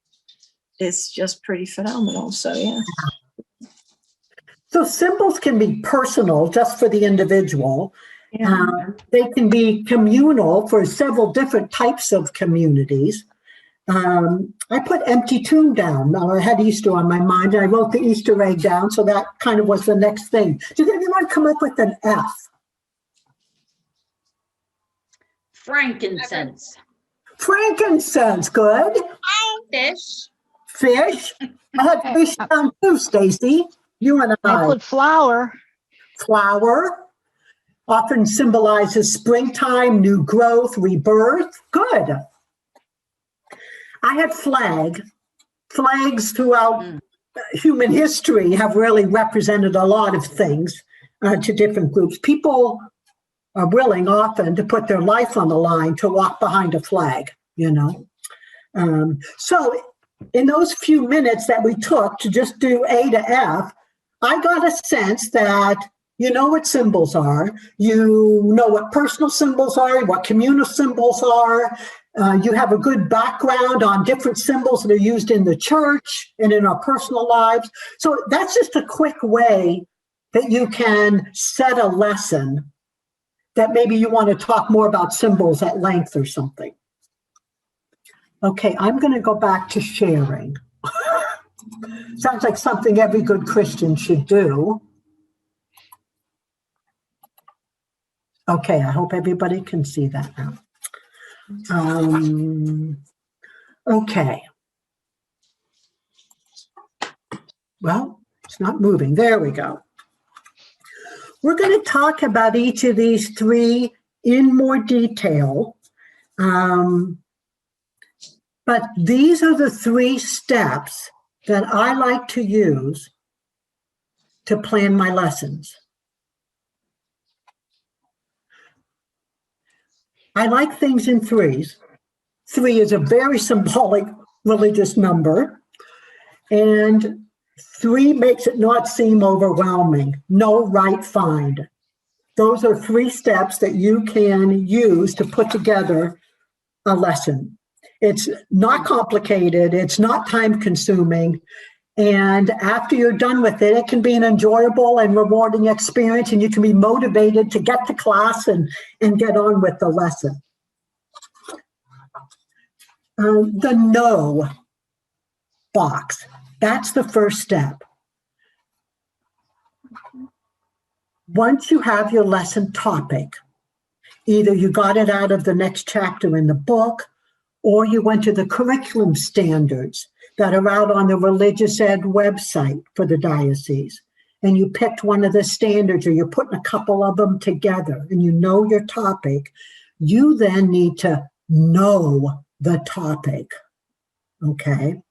is just pretty phenomenal. So yeah. So symbols can be personal just for the individual. They can be communal for several different types of communities. I put empty tomb down. Now I had Easter on my mind and I wrote the Easter egg down. So that kind of was the next thing. Did anyone come up with an F? Frankincense. Frankincense, good. Fish. Fish. I had fish down too, Stacy. You and I I. put flower. Flower often symbolizes springtime, new growth, rebirth. Good. I had flag. Flags throughout human history have really represented a lot of things to different groups. People are willing often to put their life on the line to walk behind a flag, you know. So in those few minutes that we took to just do A to F, I got a sense that you know what symbols are, you know what personal symbols are, what communal symbols are, you have a good background on different symbols that are used in the church and in our personal lives. So that's just a quick way that you can set a lesson that maybe you want to talk more about symbols at length or something. Okay, I'm going to go back to sharing. Sounds like something every good Christian should do. Okay, I hope everybody can see that now. Okay. Well, it's not moving. There we go. We're going to talk about each of these three in more detail. But these are the three steps that I like to use to plan my lessons. I like things in threes. 3 is a very symbolic religious number. And 3 makes it not seem overwhelming. No right find. Those are 3 steps that you can use to put together a lesson. It's not complicated. It's not time consuming. And after you're done with it, it can be an enjoyable and rewarding experience, and you can be motivated to get to class and get on with the lesson. The no box, that's the first step. Once you have your lesson topic, either you got it out of the next chapter in the book, or you went to the curriculum standards that are out on the Religious Ed website for the diocese, and you picked one of the standards, or you're putting a couple of them together, and you know your topic, you then need to know the topic, okay?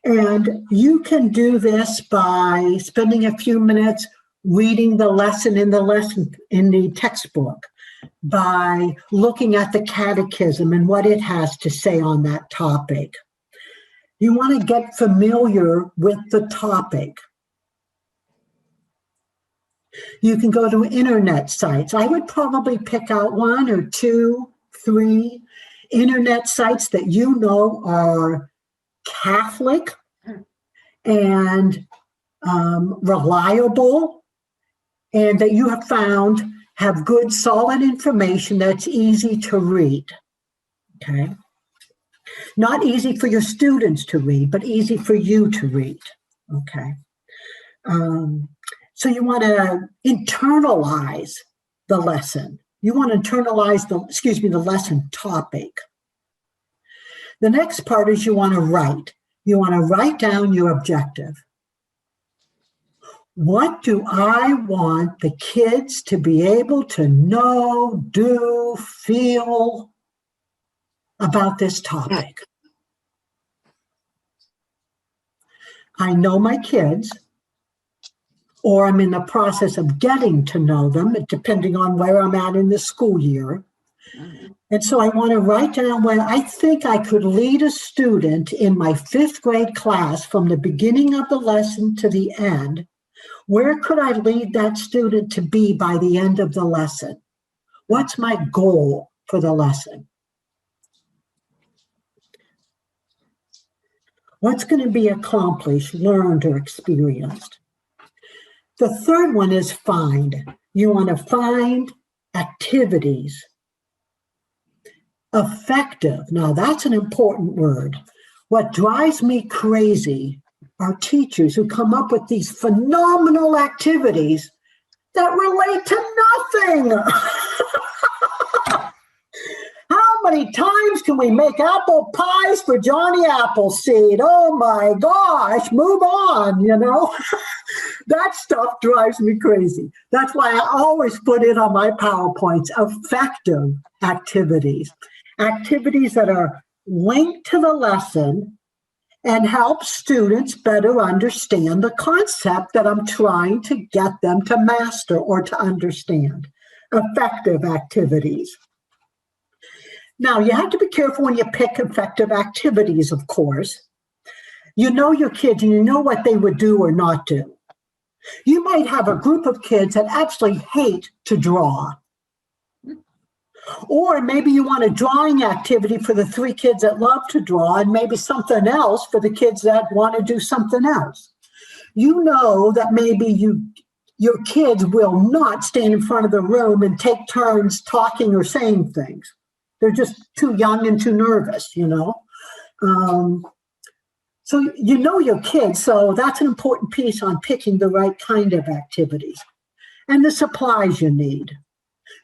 And you can do this by spending a few minutes reading the lesson in the textbook, by looking at the catechism and what it has to say on that topic. You want to get familiar with the topic. You can go to internet sites. I would probably pick out 1 or 2, 3 internet sites that you know are Catholic and reliable, and that you have found have good, solid information that's easy to read, okay? Not easy for your students to read, but easy for you to read, okay? So you want to internalize the lesson. You want to internalize the lesson topic. The next part is you want to write. You want to write down your objective. What do I want the kids to be able to know, do, feel about this topic? I know my kids, or I'm in the process of getting to know them, depending on where I'm at in the school year. And so I want to write down when I think I could lead a student in my 5th grade class from the beginning of the lesson to the end. Where could I lead that student to be by the end of the lesson? What's my goal for the lesson? What's going to be accomplished, learned, or experienced? The third one is find. You want to find activities. Effective. Now, that's an important word. What drives me crazy are teachers who come up with these phenomenal activities that relate to nothing. How many times can we make apple pies for Johnny Appleseed? Oh my gosh, move on, you know? That stuff drives me crazy. That's why I always put in on my PowerPoints effective activities. Activities that are linked to the lesson and help students better understand the concept that I'm trying to get them to master or to understand. Effective activities. Now, you have to be careful when you pick effective activities, of course. You know your kids and you know what they would do or not do. You might have a group of kids that absolutely hate to draw. Or maybe you want a drawing activity for the 3 kids that love to draw and maybe something else for the kids that want to do something else. You know that maybe your kids will not stand in front of the room and take turns talking or saying things. They're just too young and too nervous, you know. So you know your kids, so that's an important piece on picking the right kind of activities. And the supplies you need.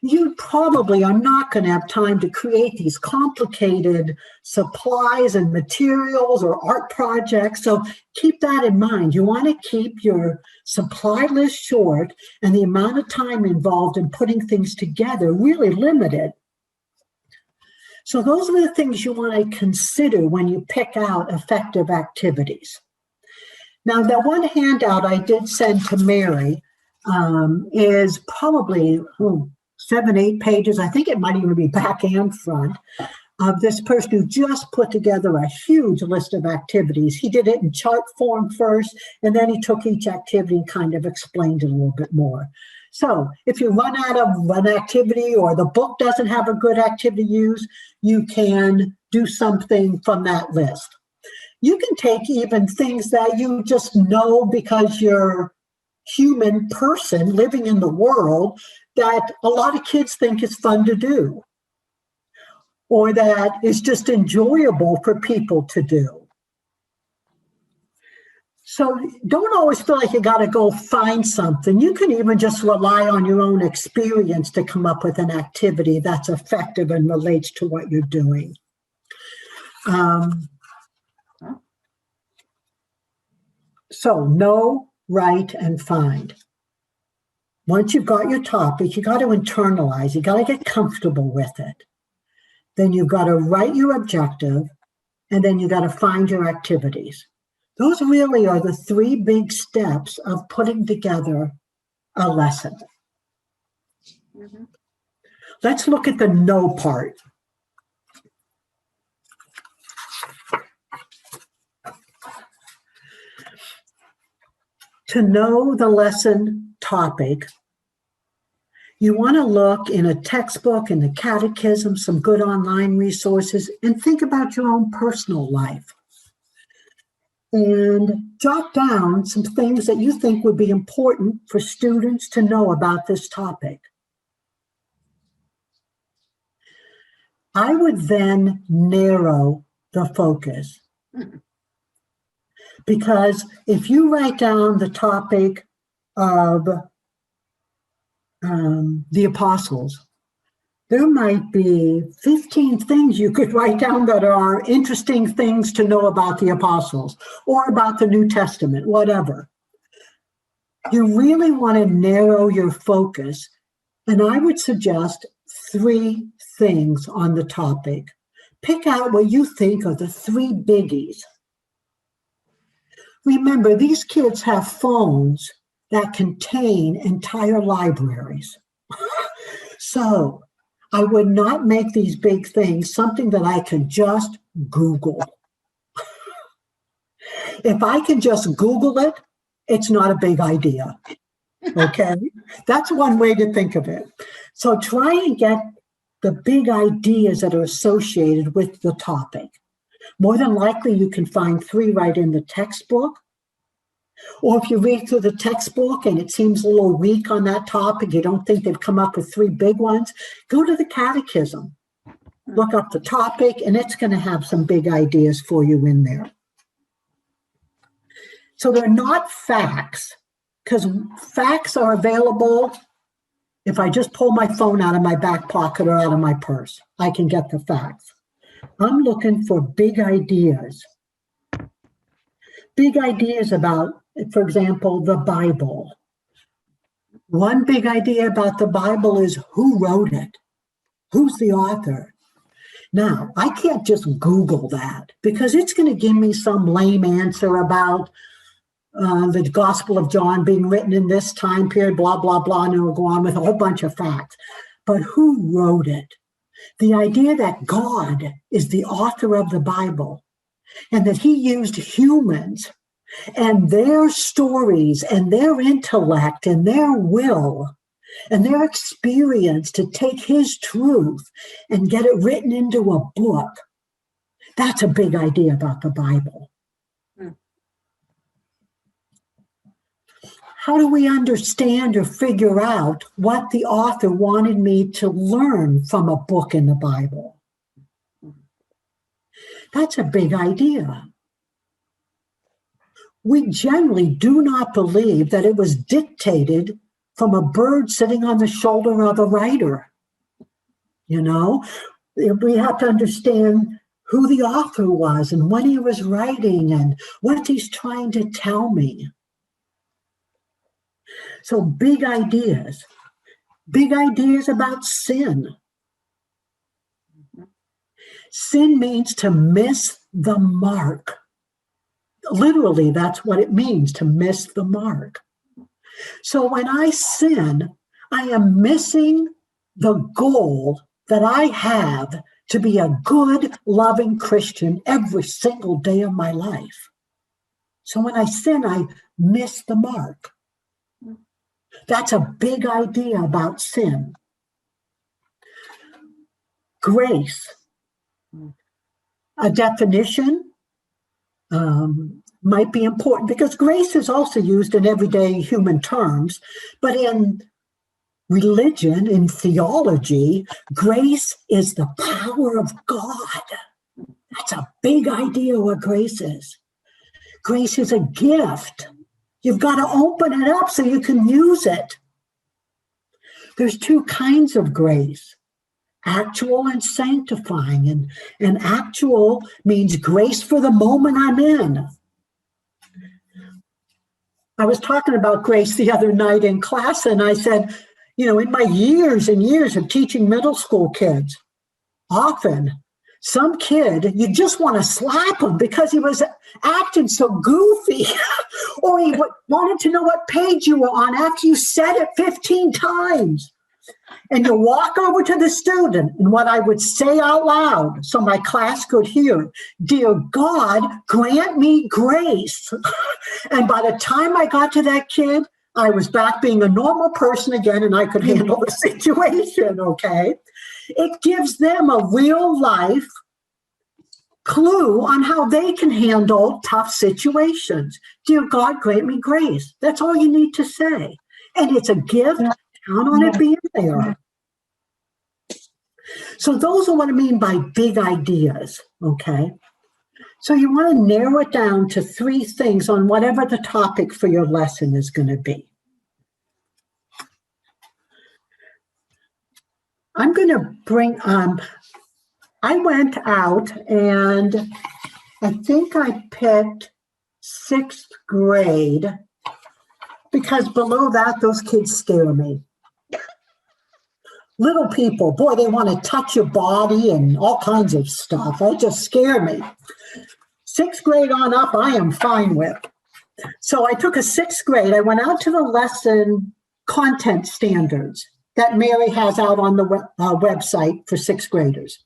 You probably are not going to have time to create these complicated supplies and materials or art projects, so keep that in mind. You want to keep your supply list short and the amount of time involved in putting things together really limited. So those are the things you want to consider when you pick out effective activities. Now, that one handout I did send to Mary is probably 7, 8 pages. I think it might even be back and front of this person who just put together a huge list of activities. He did it in chart form first, and then he took each activity and kind of explained it a little bit more. So if you run out of an activity or the book doesn't have a good activity to use, you can do something from that list. You can take even things that you just know because you're human person living in the world that a lot of kids think is fun to do, or that is just enjoyable for people to do. So don't always feel like you got to go find something. You can even just rely on your own experience to come up with an activity that's effective and relates to what you're doing. So know, write, and find. Once you've got your topic, you got to internalize. You got to get comfortable with it. then you've got to write your objective, and then you got to find your activities. Those really are the 3 big steps of putting together a lesson. Mhm. Let's look at the know part. To know the lesson topic, you want to look in a textbook, in the catechism, some good online resources, and think about your own personal life. And jot down some things that you think would be important for students to know about this topic. I would then narrow the focus. Because if you write down the topic of the apostles, there might be 15 things you could write down that are interesting things to know about the apostles or about the New Testament, whatever. You really want to narrow your focus, and I would suggest 3 things on the topic. Pick out what you think are the 3 biggies. Remember, these kids have phones that contain entire libraries. So I would not make these big things something that I could just Google. If I can just Google it, it's not a big idea. Okay? That's one way to think of it. So try and get the big ideas that are associated with the topic. More than likely, you can find 3 right in the textbook. Or if you read through the textbook and it seems a little weak on that topic, you don't think they've come up with 3 big ones, go to the catechism. Look up the topic, and it's going to have some big ideas for you in there. So they're not facts, because facts are available if I just pull my phone out of my back pocket or out of my purse. I can get the facts. I'm looking for big ideas. Big ideas about, for example, the Bible. One big idea about the Bible is who wrote it? Who's the author? Now, I can't just Google that because it's going to give me some lame answer about the Gospel of John being written in this time period, blah, blah, blah, and it will go on with a whole bunch of facts. But who wrote it? The idea that God is the author of the Bible and that he used humans and their stories and their intellect and their will and their experience to take his truth and get it written into a book. That's a big idea about the Bible. How do we understand or figure out what the author wanted me to learn from a book in the Bible? That's a big idea. We generally do not believe that it was dictated from a bird sitting on the shoulder of a writer. You know, we have to understand who the author was and when he was writing and what he's trying to tell me. So big ideas about sin. Sin means to miss the mark. Literally, that's what it means, to miss the mark. So when I sin, I am missing the goal that I have to be a good, loving Christian every single day of my life. So when I sin, I miss the mark. That's a big idea about sin. Grace. A definition might be important because grace is also used in everyday human terms, but in religion, in theology, grace is the power of God. That's a big idea what grace is. Grace is a gift. You've got to open it up so you can use it. There's 2 kinds of grace. Actual and sanctifying. And actual means grace for the moment I'm in. I was talking about grace the other night in class, and I said, you know, in my years and years of teaching middle school kids, often some kid, you just want to slap him because he was acting so goofy, or he wanted to know what page you were on after you said it 15 times. And you walk over to the student, and what I would say out loud so my class could hear, "Dear God, grant me grace." And by the time I got to that kid, I was back being a normal person again, and I could handle the situation, okay? It gives them a real life clue on how they can handle tough situations. "Dear God, grant me grace." That's all you need to say. And it's a gift. Count on it being there. So those are what I mean by big ideas, okay? So you want to narrow it down to 3 things on whatever the topic for your lesson is going to be. I'm going to bring, I went out and I think I picked 6th grade because below that, those kids scare me. Little people, boy, they want to touch your body and all kinds of stuff. They just scare me. 6th grade on up, I am fine with. So I took a 6th grade. I went out to the lesson content standards that Mary has out on the website for 6th graders.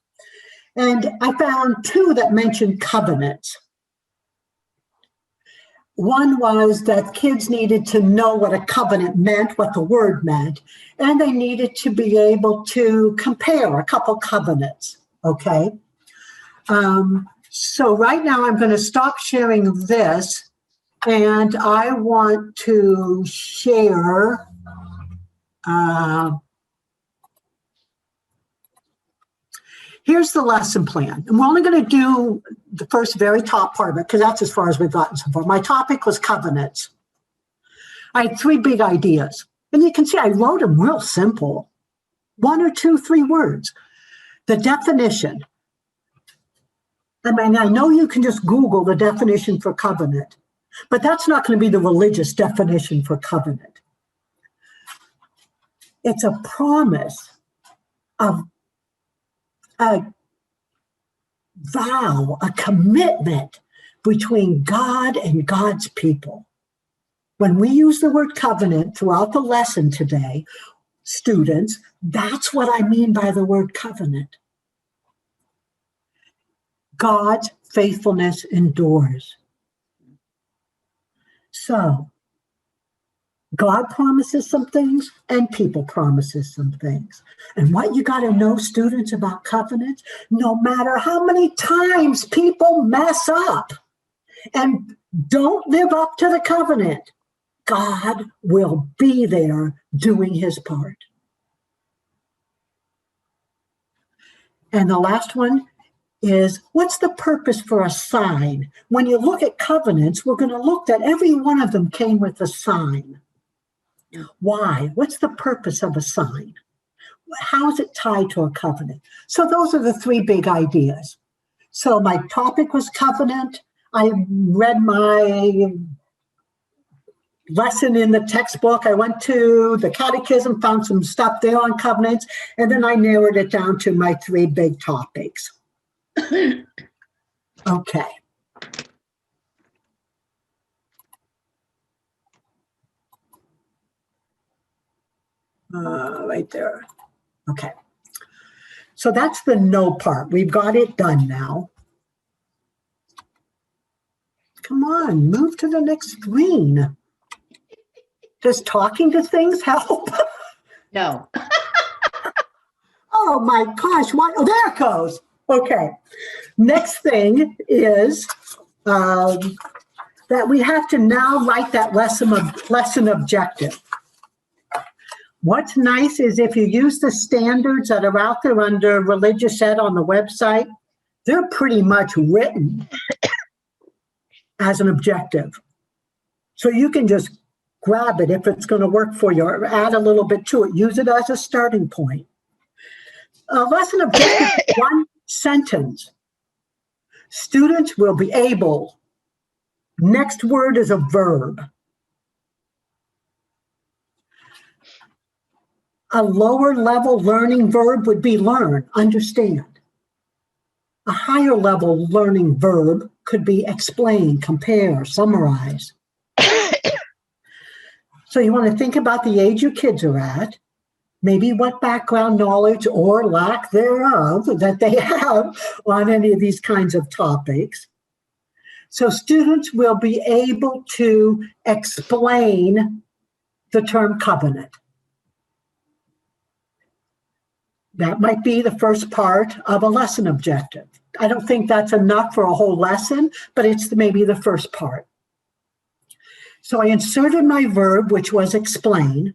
And I found 2 that mentioned covenants. One was that kids needed to know what a covenant meant, what the word meant, and they needed to be able to compare a couple covenants, okay? So right now I'm going to stop sharing this, and I want to share here's the lesson plan. And we're only going to do the first very top part of it because that's as far as we've gotten so far. My topic was covenants. I had 3 big ideas. And you can see I wrote them real simple. 1 or 2, 3 words. The definition. I mean, I know you can just Google the definition for covenant, but that's not going to be the religious definition for covenant. It's a promise of a vow, a commitment between God and God's people. When we use the word covenant throughout the lesson today, students, that's what I mean by the word covenant. God's faithfulness endures. So, God promises some things and people promises some things. And what you got to know, students, about covenants, no matter how many times people mess up and don't live up to the covenant, God will be there doing his part. And the last one is, what's the purpose for a sign? When you look at covenants, we're going to look that every one of them came with a sign. Why? What's the purpose of a sign? How is it tied to a covenant? So those are the 3 big ideas. So my topic was covenant. I read my lesson in the textbook. I went to the catechism, found some stuff there on covenants, and then I narrowed it down to my 3 big topics. Okay. Right there. Okay. So that's the no part. We've got it done now. Come on, move to the next screen. Does talking to things help? No. Oh my gosh, why? Oh, there it goes. Okay. Next thing is that we have to now write that lesson objective. What's nice is if you use the standards that are out there under Religious Ed on the website, they're pretty much written as an objective. So you can just grab it if it's going to work for you, or add a little bit to it. Use it as a starting point. A lesson objective is 1 sentence. Students will be able. Next word is a verb. A lower level learning verb would be learn, understand. A higher level learning verb could be explain, compare, summarize. So you want to think about the age your kids are at, maybe what background knowledge or lack thereof that they have on any of these kinds of topics. So students will be able to explain the term covenant. That might be the first part of a lesson objective. I don't think that's enough for a whole lesson, but it's maybe the first part. So I inserted my verb, which was explain,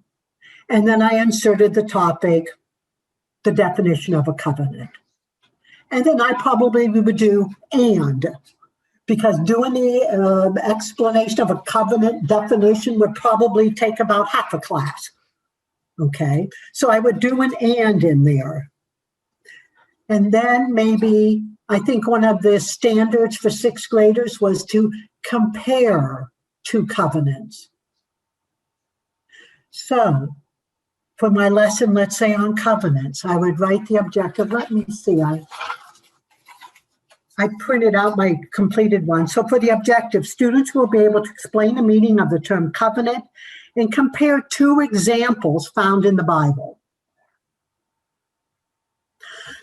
and then I inserted the topic, the definition of a covenant. And then I probably would do and, because doing the explanation of a covenant definition would probably take about half a class. Okay, so I would do an and in there. And then maybe, I think one of the standards for sixth graders was to compare two covenants. So for my lesson, let's say on covenants, I would write the objective. Let me see, I printed out my completed one. So for the objective, students will be able to explain the meaning of the term covenant and compare two examples found in the Bible.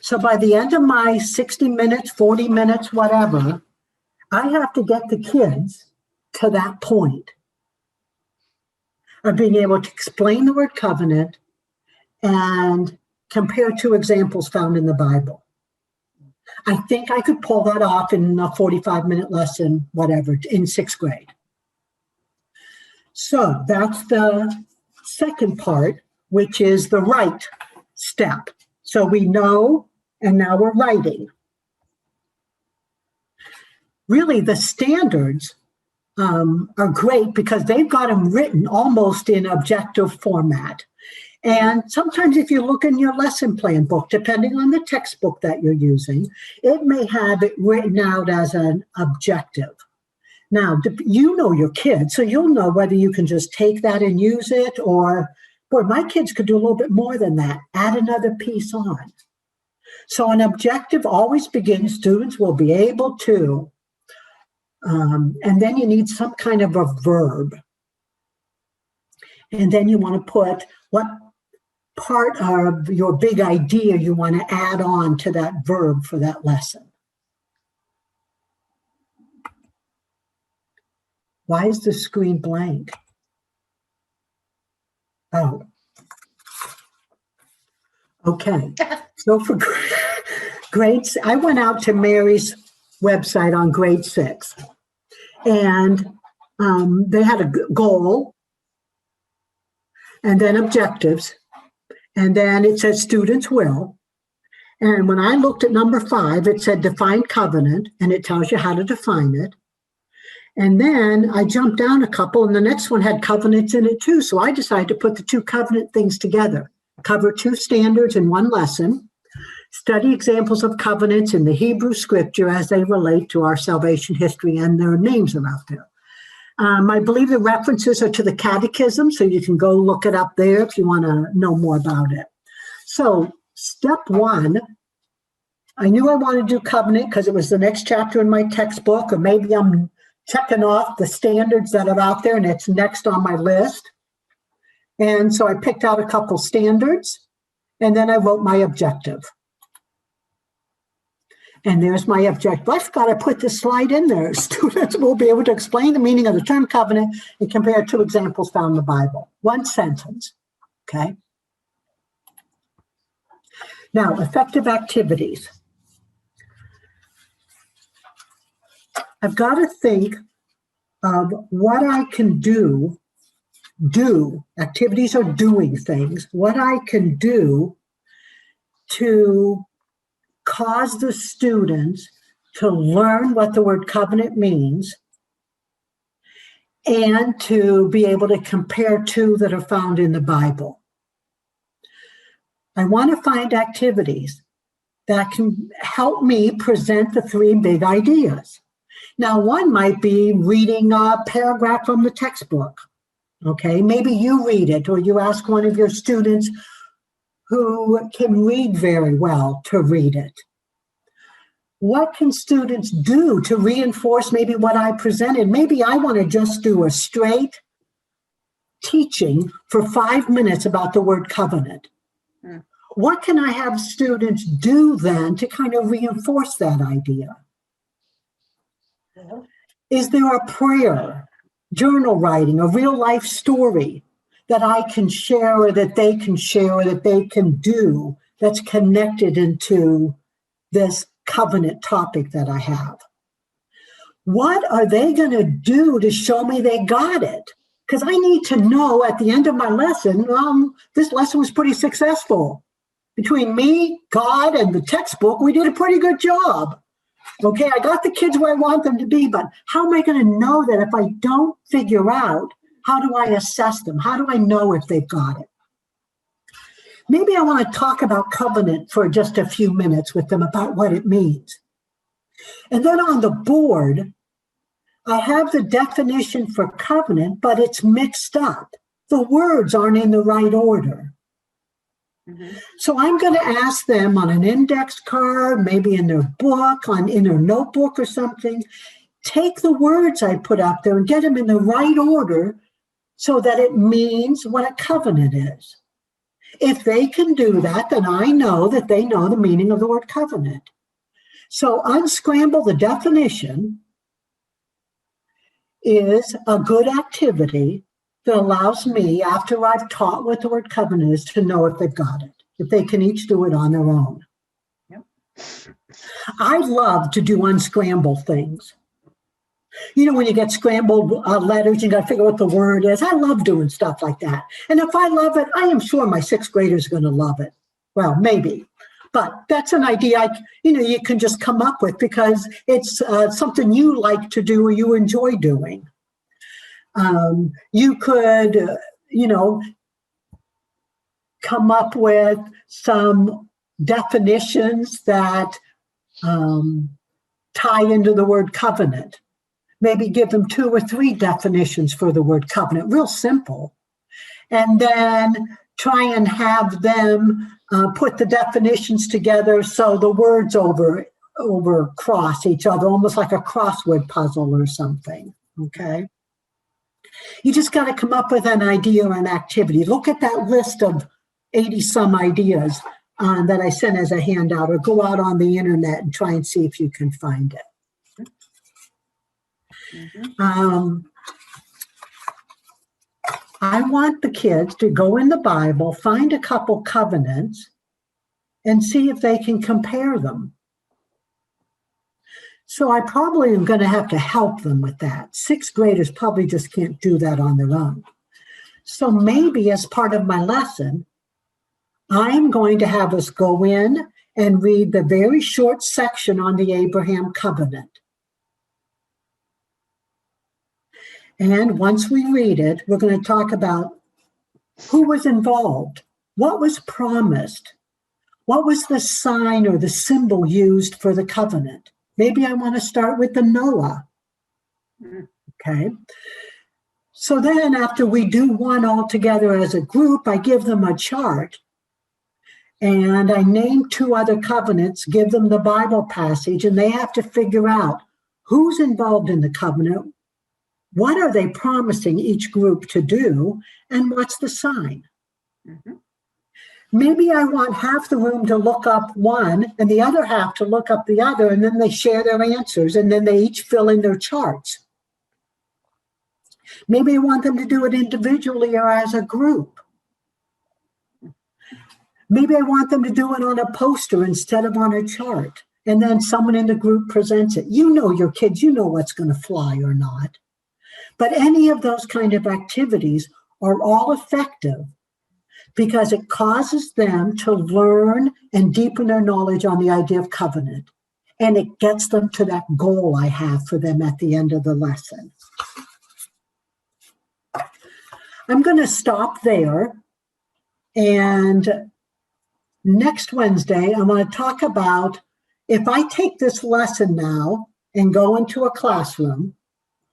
So by the end of my 60 minutes, 40 minutes, whatever, I have to get the kids to that point of being able to explain the word covenant and compare two examples found in the Bible. I think I could pull that off in a 45-minute lesson, whatever, in sixth grade. So that's the second part, which is the write step. So we know, and now we're writing. Really, the standards are great because they've got them written almost in objective format. And sometimes if you look in your lesson plan book, depending on the textbook that you're using, it may have it written out as an objective. Now, you know your kids, so you'll know whether you can just take that and use it, or, boy, my kids could do a little bit more than that, add another piece on. So an objective always begins, students will be able to, and then you need some kind of a verb. And then you want to put what part of your big idea you want to add on to that verb for that lesson. Why is the screen blank? Oh. Okay. So for grades, I went out to Mary's website on grade 6, and they had a goal, and then objectives, and then it says students will. And when I looked at number 5, it said define covenant, and it tells you how to define it. And then I jumped down a couple, and the next one had covenants in it too. So I decided to put the two covenant things together, cover two standards in one lesson, study examples of covenants in the Hebrew scripture as they relate to our salvation history, and their names are out there. I believe the references are to the catechism, so you can go look it up there if you want to know more about it. So step 1, I knew I wanted to do covenant because it was the next chapter in my textbook, or maybe I'm checking off the standards that are out there and it's next on my list. And so I picked out a couple standards, and then I wrote my objective. And there's my objective. I forgot I put this slide in there. Students will be able to explain the meaning of the term covenant and compare two examples found in the Bible. One sentence, okay? Now, effective activities. I've got to think of what I can do, activities are doing things, what I can do to cause the students to learn what the word covenant means and to be able to compare two that are found in the Bible. I want to find activities that can help me present the three big ideas. Now, one might be reading a paragraph from the textbook. Okay, maybe you read it, or you ask one of your students who can read very well to read it. what can students do to reinforce maybe what I presented? Maybe I want to just do a straight teaching for 5 minutes about the word covenant. What can I have students do then to kind of reinforce that idea? Is there a prayer, journal writing, a real life story that I can share or that they can share or that they can do that's connected into this covenant topic that I have? What are they going to do to show me they got it? Because I need to know at the end of my lesson, this lesson was pretty successful. Between me, God, and the textbook, we did a pretty good job. Okay, I got the kids where I want them to be, but how am I going to know that if I don't figure out, how do I assess them? How do I know if they've got it? Maybe I want to talk about covenant for just a few minutes with them about what it means. And then on the board, I have the definition for covenant, but it's mixed up. The words aren't in the right order. So I'm going to ask them on an index card, maybe in their book, in their notebook or something, take the words I put up there and get them in the right order so that it means what a covenant is. If they can do that, then I know that they know the meaning of the word covenant. So unscramble the definition is a good activity that allows me, after I've taught what the word covenant is, to know if they've got it, if they can each do it on their own. Yep. I love to do unscramble things. You know, when you get scrambled letters, you got to figure out what the word is. I love doing stuff like that. And if I love it, I am sure my sixth graders are going to love it. Well, maybe. But that's an idea you can just come up with because it's something you like to do or you enjoy doing. You could, come up with some definitions that tie into the word covenant. Maybe give them 2 or 3 definitions for the word covenant, real simple. And then try and have them put the definitions together so the words over cross each other, almost like a crossword puzzle or something, okay? You just got to come up with an idea or an activity. Look at that list of 80-some ideas that I sent as a handout, or go out on the internet and try and see if you can find it. I want the kids to go in the Bible, find a couple covenants, and see if they can compare them. So I probably am going to have to help them with that. 6th graders probably just can't do that on their own. So maybe as part of my lesson, I'm going to have us go in and read the very short section on the Abraham covenant. And once we read it, we're going to talk about who was involved, what was promised, what was the sign or the symbol used for the covenant. Maybe I want to start with the Noah. Okay. So then after we do one all together as a group, I give them a chart and I name 2 other covenants, give them the Bible passage, and they have to figure out who's involved in the covenant, what are they promising each group to do, and what's the sign? Maybe I want half the room to look up one and the other half to look up the other, and then they share their answers, and then they each fill in their charts. Maybe I want them to do it individually or as a group. Maybe I want them to do it on a poster instead of on a chart, and then someone in the group presents it. You know your kids, you know what's going to fly or not. But any of those kind of activities are all effective because it causes them to learn and deepen their knowledge on the idea of covenant. And it gets them to that goal I have for them at the end of the lesson. I'm going to stop there. And next Wednesday, I'm going to talk about if I take this lesson now and go into a classroom,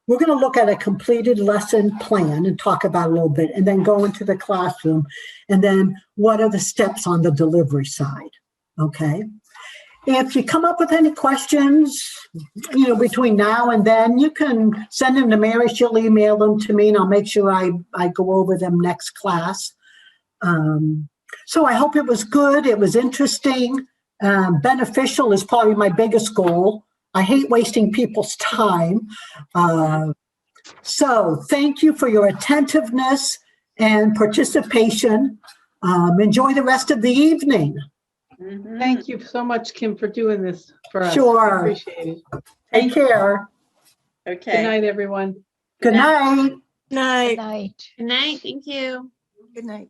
we're going to look at a completed lesson plan and talk about it a little bit, and then go into the classroom, and then what are the steps on the delivery side, okay? if you come up with any questions, between now and then, you can send them to Mary. She'll email them to me, and I'll make sure I go over them next class. So I hope it was good. It was interesting. Beneficial is probably my biggest goal. I hate wasting people's time. So thank you for your attentiveness and participation. Enjoy the rest of the evening. Thank you so much, Kim, for doing this for us. Sure. Appreciate it. Take care. Good Okay. night, everyone. Good night. Night. Good night. Good night. Thank you. Good night.